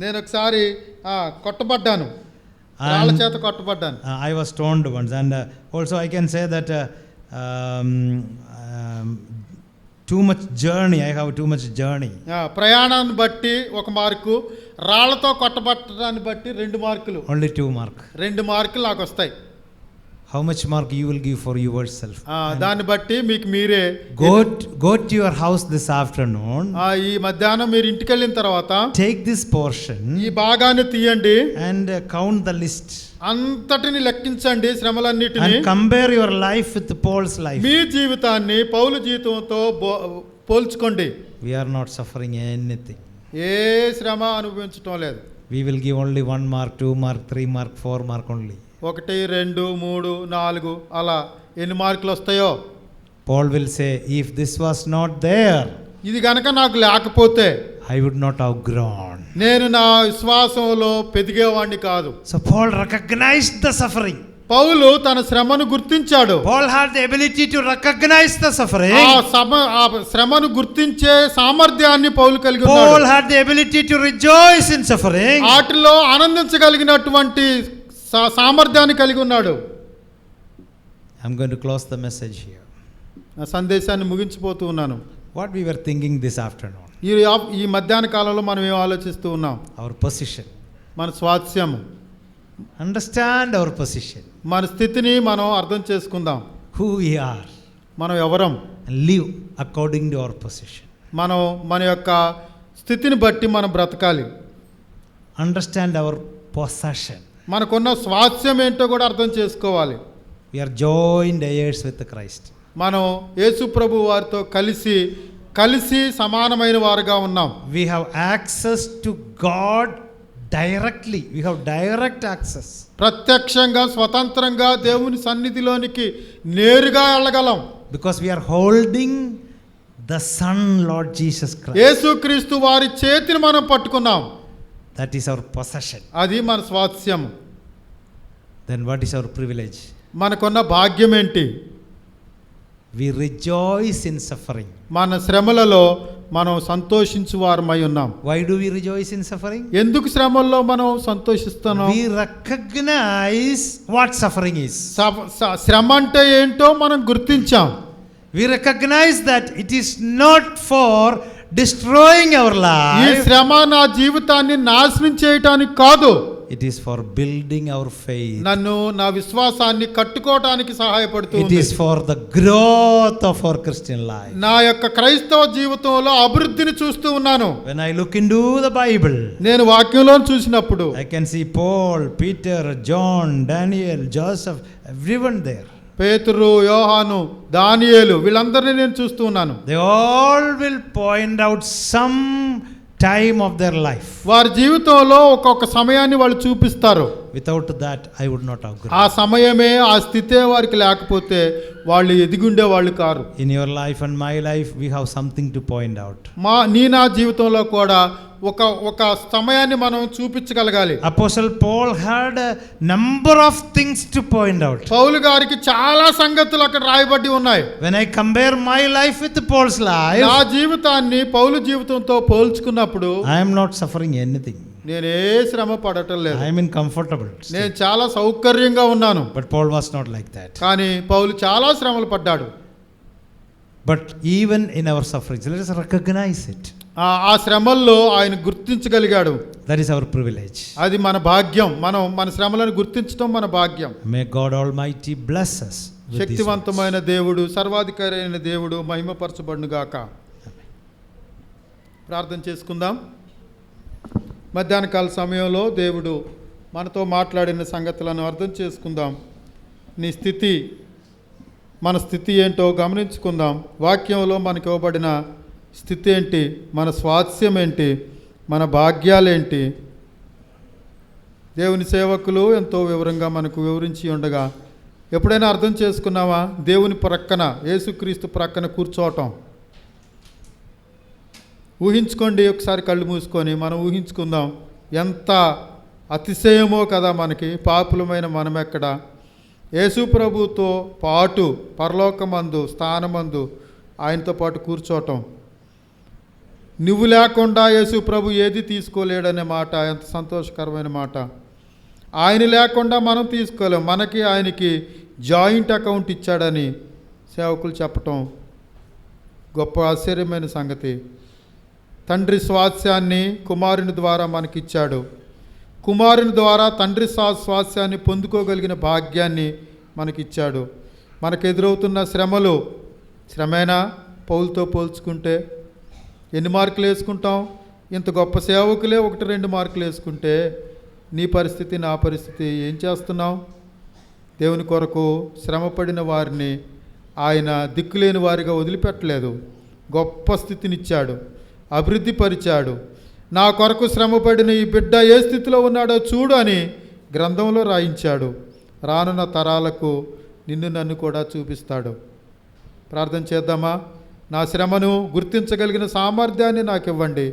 నేను ఒకసారి కొట్టబడ్డాను, రాళ్ళ చేత కొట్టబడ్డాను. I was stoned once, and also I can say that too much journey, I have too much journey. ప్రయాణాన్ని బట్టి 1 మార్కు, రాళ్లతో కొట్టబట్టడాన్ని బట్టి 2 మార్కులు. Only 2 mark. 2 మార్కులు నాకు వస్తాయి. How much mark you will give for yourself? దాన్ని బట్టి మీకు మీరే go to your house this afternoon. ఈ మధ్యాహ్నం మీరు ఇంటికి వెళ్ళిన తర్వాత take this portion ఈ భాగాన్ని తీయండి and count the list. అంతటిని లెక్కించండి శ్రమలన్నిటిని. And compare your life with Paul's life. మీ జీవితాన్ని పౌలు జీవితంతో పోల్చుకోండి. We are not suffering anything. ఏ శ్రమ అనుభవించటం లేదు. We will give only 1 mark, 2 mark, 3 mark, 4 mark only. 1, 2, 3, 4 అలా ఎన్ని మార్కులు వస్తాయో. Paul will say, if this was not there, ఇది గనక నాకు లేకపోతే I would not have grown. నేను నా విశ్వాసంలో పెరిగేవాడిని కాదు. So Paul recognized the suffering. పౌలు తన శ్రమను గుర్తించాడు. Paul had the ability to recognize the suffering. ఆ శ్రమను గుర్తించే సామర్థ్యాన్ని పౌలు కలిగి ఉన్నాడు. Paul had the ability to rejoice in suffering. వాటిలో ఆనందించగలిగినటువంటి సామర్థ్యాన్ని కలిగి ఉన్నాడు. I'm going to close the message here. నా సందేశాన్ని ముగించిపోతూ ఉన్నాను. What we were thinking this afternoon. ఈ మధ్యాహ్న కాలంలో మనం ఏం ఆలోచిస్తూ ఉన్నాం? Our position. మన స్వాస్థ్యం. Understand our position. మన స్థితిని మనం అర్థం చేసుకుందాం. Who we are. మనం ఎవరం. And live according to our position. మనం మన యొక్క స్థితిని బట్టి మనం బ్రతకాలి. Understand our possession. మనకున్న స్వాస్థ్యం ఏంటో కూడా అర్థం చేసుకోవాలి. We are joined heirs with Christ. మనం యేసు ప్రభు వారితో కలిసి సమానమైన వారుగా ఉన్నాం. We have access to God directly. We have direct access. ప్రత్యక్షంగా స్వతంత్రంగా దేవుని సన్నిధిలోనికి నేరుగా వెళ్ళగలం. Because we are holding the Son, Lord Jesus Christ. యేసుక్రీస్తు వారి చేతిని మనం పట్టుకున్నాం. That is our possession. అది మన స్వాస్థ్యం. Then what is our privilege? మనకున్న భాగ్యం ఏంటి? We rejoice in suffering. మన శ్రమలలో మనం సంతోషించు వారమై ఉన్నాం. Why do we rejoice in suffering? ఎందుకు శ్రమల్లో మనం సంతోషిస్తున్నాం? We recognize what suffering is. శ్రమ అంటే ఏంటో మనం గుర్తించాం. We recognize that it is not for destroying our ఈ life. శ్రమ నా జీవితాన్ని నాశనం చేయటానికి కాదు. It is for building our faith. నన్ను నా విశ్వాసాన్ని కట్టుకోవటానికి It సహాయపడుతుంది. is for the growth of our Christian life. నా యొక్క క్రైస్తవ జీవితంలో అభివృద్ధిని చూస్తూ ఉన్నాను. When I look into the Bible, నేను వాక్యంలో చూసినప్పుడు I can see Paul, Peter, John, Daniel, Joseph, everyone there. పేతురు, యోహాను, దానియేలు వీళ్ళందరినీ నేను చూస్తూ ఉన్నాను. They all will point out some time of their life. వారి జీవితంలో ఒక్కొక్క సమయాన్ని వాళ్ళు చూపిస్తారు. Without that, I would not have grown. ఆ సమయమే, ఆ స్థితే వారికి లేకపోతే వాళ్ళు ఎదిగుండే వాళ్ళు car. In your life and my life, we have something to point out. నా జీవితంలో కూడా ఒక సమయాన్ని మనం చూపించగలగాలి. Apostle Paul had a number of things to point out. పౌలు గారికి చాలా సంగతులు అక్కడ రాయబడి ఉన్నాయి. When I compare my life with Paul's life, నా జీవితాన్ని పౌలు జీవితంతో పోల్చుకున్నప్పుడు I am not suffering anything. నేనే శ్రమ పడటం లేదు. I am in comfortable state. నేను చాలా సౌకర్యంగా ఉన్నాను. But Paul was not like that. కానీ పౌలు చాలా శ్రమలు పడ్డాడు. But even in our sufferings, let us recognize it. ఆ శ్రమల్లో ఆయన గుర్తించగలిగాడు. That is our privilege. అది మన భాగ్యం. మన శ్రమలను గుర్తించడం మన భాగ్యం. May God Almighty bless us with these words. శక్తివంతమైన దేవుడు, సర్వాధికారి అయిన దేవుడు మహిమపరచబడును గాక. ప్రార్థన చేసుకుందాం. మధ్యాహ్న కాల సమయంలో దేవుడు మనతో మాట్లాడిన సంగతులను అర్థం చేసుకుందాం. నీ స్థితి, మన స్థితి ఏంటో గమనించుకుందాం. వాక్యంలో మనకి ఇవ్వబడిన స్థితి ఏంటి, మన స్వాస్థ్యం ఏంటి, మన భాగ్యాలేంటి. దేవుని సేవకులు ఎంతో వివరంగా మనకు వివరించి ఉండగా ఎప్పుడైనా అర్థం చేసుకున్నావా? దేవుని ప్రక్కన, యేసుక్రీస్తు ప్రక్కన కూర్చోవటం. ఊహించుకోండి, ఒకసారి కళ్ళు మూసుకొని మనం ఊహించుకుందాం. ఎంత అతిశయమో కదా మనకి. పాపులమైన మనమెక్కడ యేసు ప్రభుతో పాటు పరలోకమందు స్థానమందు ఆయనతో పాటు కూర్చోవటం. నువ్వు లేకుండా యేసు ప్రభు ఏది తీసుకోలేడనే మాట ఎంత సంతోషకరమైన మాట. ఆయన లేకుండా మనం తీసుకోలేం. మనకి ఆయనకి జాయింట్ అకౌంట్ ఇచ్చాడని సేవకులు చెప్పటం గొప్ప ఆశ్చర్యమైన సంగతి. తండ్రి స్వాస్థ్యాన్ని కుమారుని ద్వారా మనకిచ్చాడు. కుమారుని ద్వారా తండ్రి స్వాస్థ్యాన్ని పొందుకోగలిగిన భాగ్యాన్ని మనకిచ్చాడు. మనకు ఎదురవుతున్న శ్రమలు, శ్రమేనా పౌలుతో పోల్చుకుంటే ఎన్ని మార్కులు వేసుకుంటాం? ఇంత గొప్ప సేవకులే 1-2 మార్కులు వేసుకుంటే నీ పరిస్థితి, నా పరిస్థితి ఏం చేస్తున్నాం? దేవుని కొరకు శ్రమపడిన వారిని ఆయన దిక్కులేని వారిగా వదిలిపెట్టలేదు. గొప్ప స్థితినిచ్చాడు, అభివృద్ధి పరిచాడు. నా కొరకు శ్రమపడిన ఈ బిడ్డ ఏ స్థితిలో ఉన్నాడో చూడు అని గ్రంథంలో రాయించాడు. రానున్న తరాలకు నిన్ను నన్ను కూడా చూపిస్తాడు. ప్రార్థన చేద్దామా? నా శ్రమను గుర్తించగలిగిన సామర్థ్యాన్ని నాకు ఇవ్వండి.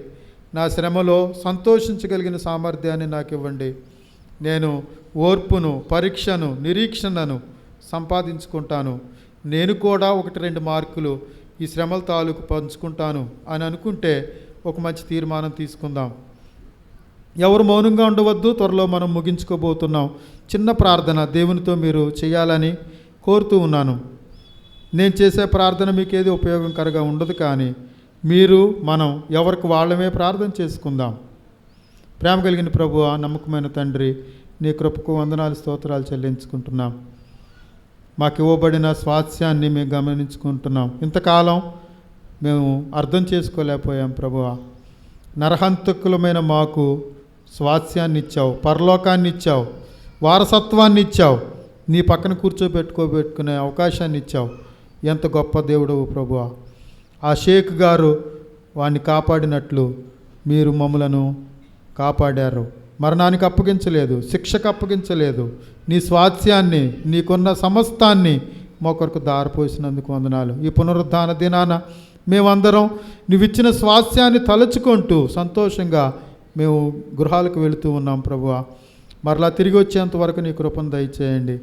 నా శ్రమలో సంతోషించగలిగిన సామర్థ్యాన్ని నాకు ఇవ్వండి. నేను ఓర్పును, పరీక్షను, నిరీక్షణను సంపాదించుకుంటాను. నేను కూడా 1-2 మార్కులు ఈ శ్రమల తాలూకు పంచుకుంటాను అని అనుకుంటే ఒక మంచి తీర్మానం తీసుకుందాం. ఎవరు మౌనంగా ఉండవద్దు. త్వరలో మనం ముగించుకోబోతున్నాం. చిన్న ప్రార్థన దేవునితో మీరు చేయాలని కోరుతూ ఉన్నాను. నేను చేసే ప్రార్థన మీకు ఏది ఉపయోగకరంగా ఉండదు, కానీ మీరు మనం ఎవరికి వాళ్ళమే ప్రార్థన చేసుకుందాం. ప్రేమ కలిగిన ప్రభువా, నమ్మకమైన తండ్రి, నీ కృపకు వందనాలు, స్తోత్రాలు చెల్లించుకుంటున్నాం. మాకు ఇవ్వబడిన స్వాస్థ్యాన్ని మేము గమనించుకుంటున్నాం. ఇంతకాలం మేము అర్థం చేసుకోలేకపోయాం ప్రభువా. నరహంతకులమైన మాకు స్వాస్థ్యాన్ని ఇచ్చావు, పరలోకాన్ని ఇచ్చావు, వారసత్వాన్ని ఇచ్చావు, నీ పక్కన కూర్చోబెట్టుకునే అవకాశాన్ని ఇచ్చావు. ఎంత గొప్ప దేవుడవు ప్రభువా. ఆ షేక్ గారు వాడిని కాపాడినట్లు మీరు మమ్మలను కాపాడారు. మరణానికి అప్పగించలేదు, శిక్షకు అప్పగించలేదు. నీ స్వాస్థ్యాన్ని, నీకున్న సమస్తాన్ని మా కొరకు దారిపోసినందుకు వందనాలు. ఈ పునరుద్ధాన దినాన మేమందరం నువ్విచ్చిన స్వాస్థ్యాన్ని తలుచుకుంటూ సంతోషంగా మేము గృహాలకు వెళుతూ ఉన్నాం ప్రభువా. మరలా తిరిగి వచ్చేంత వరకు నీ కృపను దయచేయండి.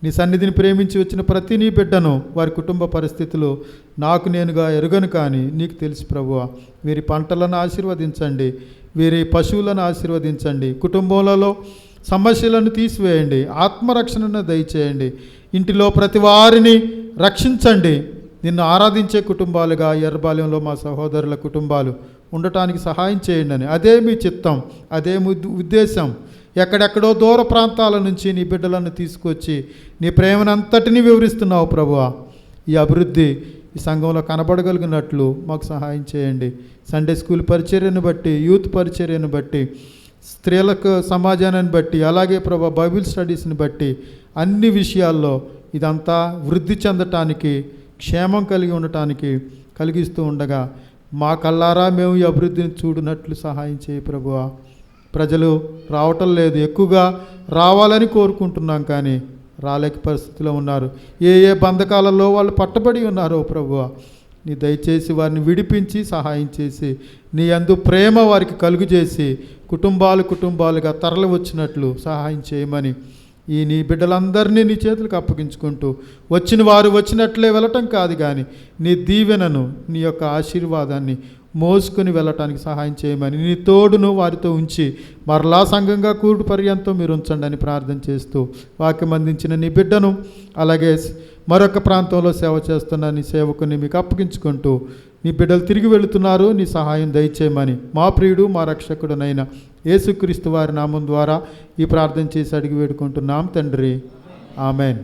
నీ సన్నిధిని ప్రేమించి వచ్చిన ప్రతి నీ బిడ్డను వారి కుటుంబ పరిస్థితులు నాకు నేనుగా ఎరుగను, కానీ నీకు తెలుసు ప్రభువా. వీరి పంటలను ఆశీర్వదించండి, వీరి పశువులను ఆశీర్వదించండి, కుటుంబాలలో సమస్యలను తీసివేయండి, ఆత్మరక్షణను దయచేయండి. ఇంటిలో ప్రతి వారిని రక్షించండి. నిన్ను ఆరాధించే కుటుంబాలుగా ఎర్రబాలెంలో మా సహోదరుల కుటుంబాలు ఉండటానికి సహాయం చేయండి అని. అదే మీ చిత్తం, అదే ఉద్దేశం. ఎక్కడెక్కడో దూర ప్రాంతాల నుంచి నీ బిడ్డలను తీసుకొచ్చి నీ ప్రేమనంతటినీ వివరిస్తున్నావు ప్రభువా. ఈ అభివృద్ధి ఈ సంఘంలో కనబడగలిగినట్లు మాకు సహాయం చేయండి. సండే స్కూల్ పరిచర్యను బట్టి, యూత్ పరిచర్యను బట్టి, స్త్రీలకు సమాజాన్ని బట్టి, అలాగే ప్రభా బైబిల్ స్టడీస్ని బట్టి అన్ని విషయాల్లో ఇదంతా వృద్ధి చెందటానికి, క్షేమం కలిగి ఉండటానికి కలిగిస్తూ ఉండగా మా కల్లారా మేము ఈ అభివృద్ధిని చూడనట్లు సహాయం చేయి ప్రభువా. ప్రజలు రావటం లేదు, ఎక్కువగా రావాలని కోరుకుంటున్నాం కానీ రాలేక పరిస్థితిలో ఉన్నారు. ఏ ఏ బంధకాలలో వాళ్ళు పట్టబడి ఉన్నారో ప్రభువా, నీ దయచేసి వారిని విడిపించి సహాయం చేసి నీ యందు ప్రేమ వారికి కలుగు చేసి కుటుంబాలుగా తరలి వచ్చినట్లు సహాయం చేయమని ఈ నీ బిడ్డలందరినీ నీ చేతులకు అప్పగించుకుంటూ, వచ్చిన వారు వచ్చినట్లే వెళ్ళటం కాదు కానీ నీ దీవెనను, నీ యొక్క ఆశీర్వాదాన్ని మోసుకొని వెళ్ళటానికి సహాయం చేయమని నీ తోడును వారితో ఉంచి మరలా సంఘంగా కూడు పర్యంతం మీరు ఉంచండి అని ప్రార్థన చేస్తూ, వాక్యం అందించిన నీ బిడ్డను అలాగే మరొక ప్రాంతంలో సేవ చేస్తున్న నీ సేవకుని మీకు అప్పగించుకుంటూ, నీ బిడ్డలు తిరిగి వెళుతున్నారు, నీ సహాయం దయచేయమని మా ప్రియుడు మా రక్షకుడునైన యేసుక్రీస్తు వారి నామం ద్వారా ఈ ప్రార్థన చేసి అడిగి వేడుకుంటున్నాం తండ్రి. ఆమెన్.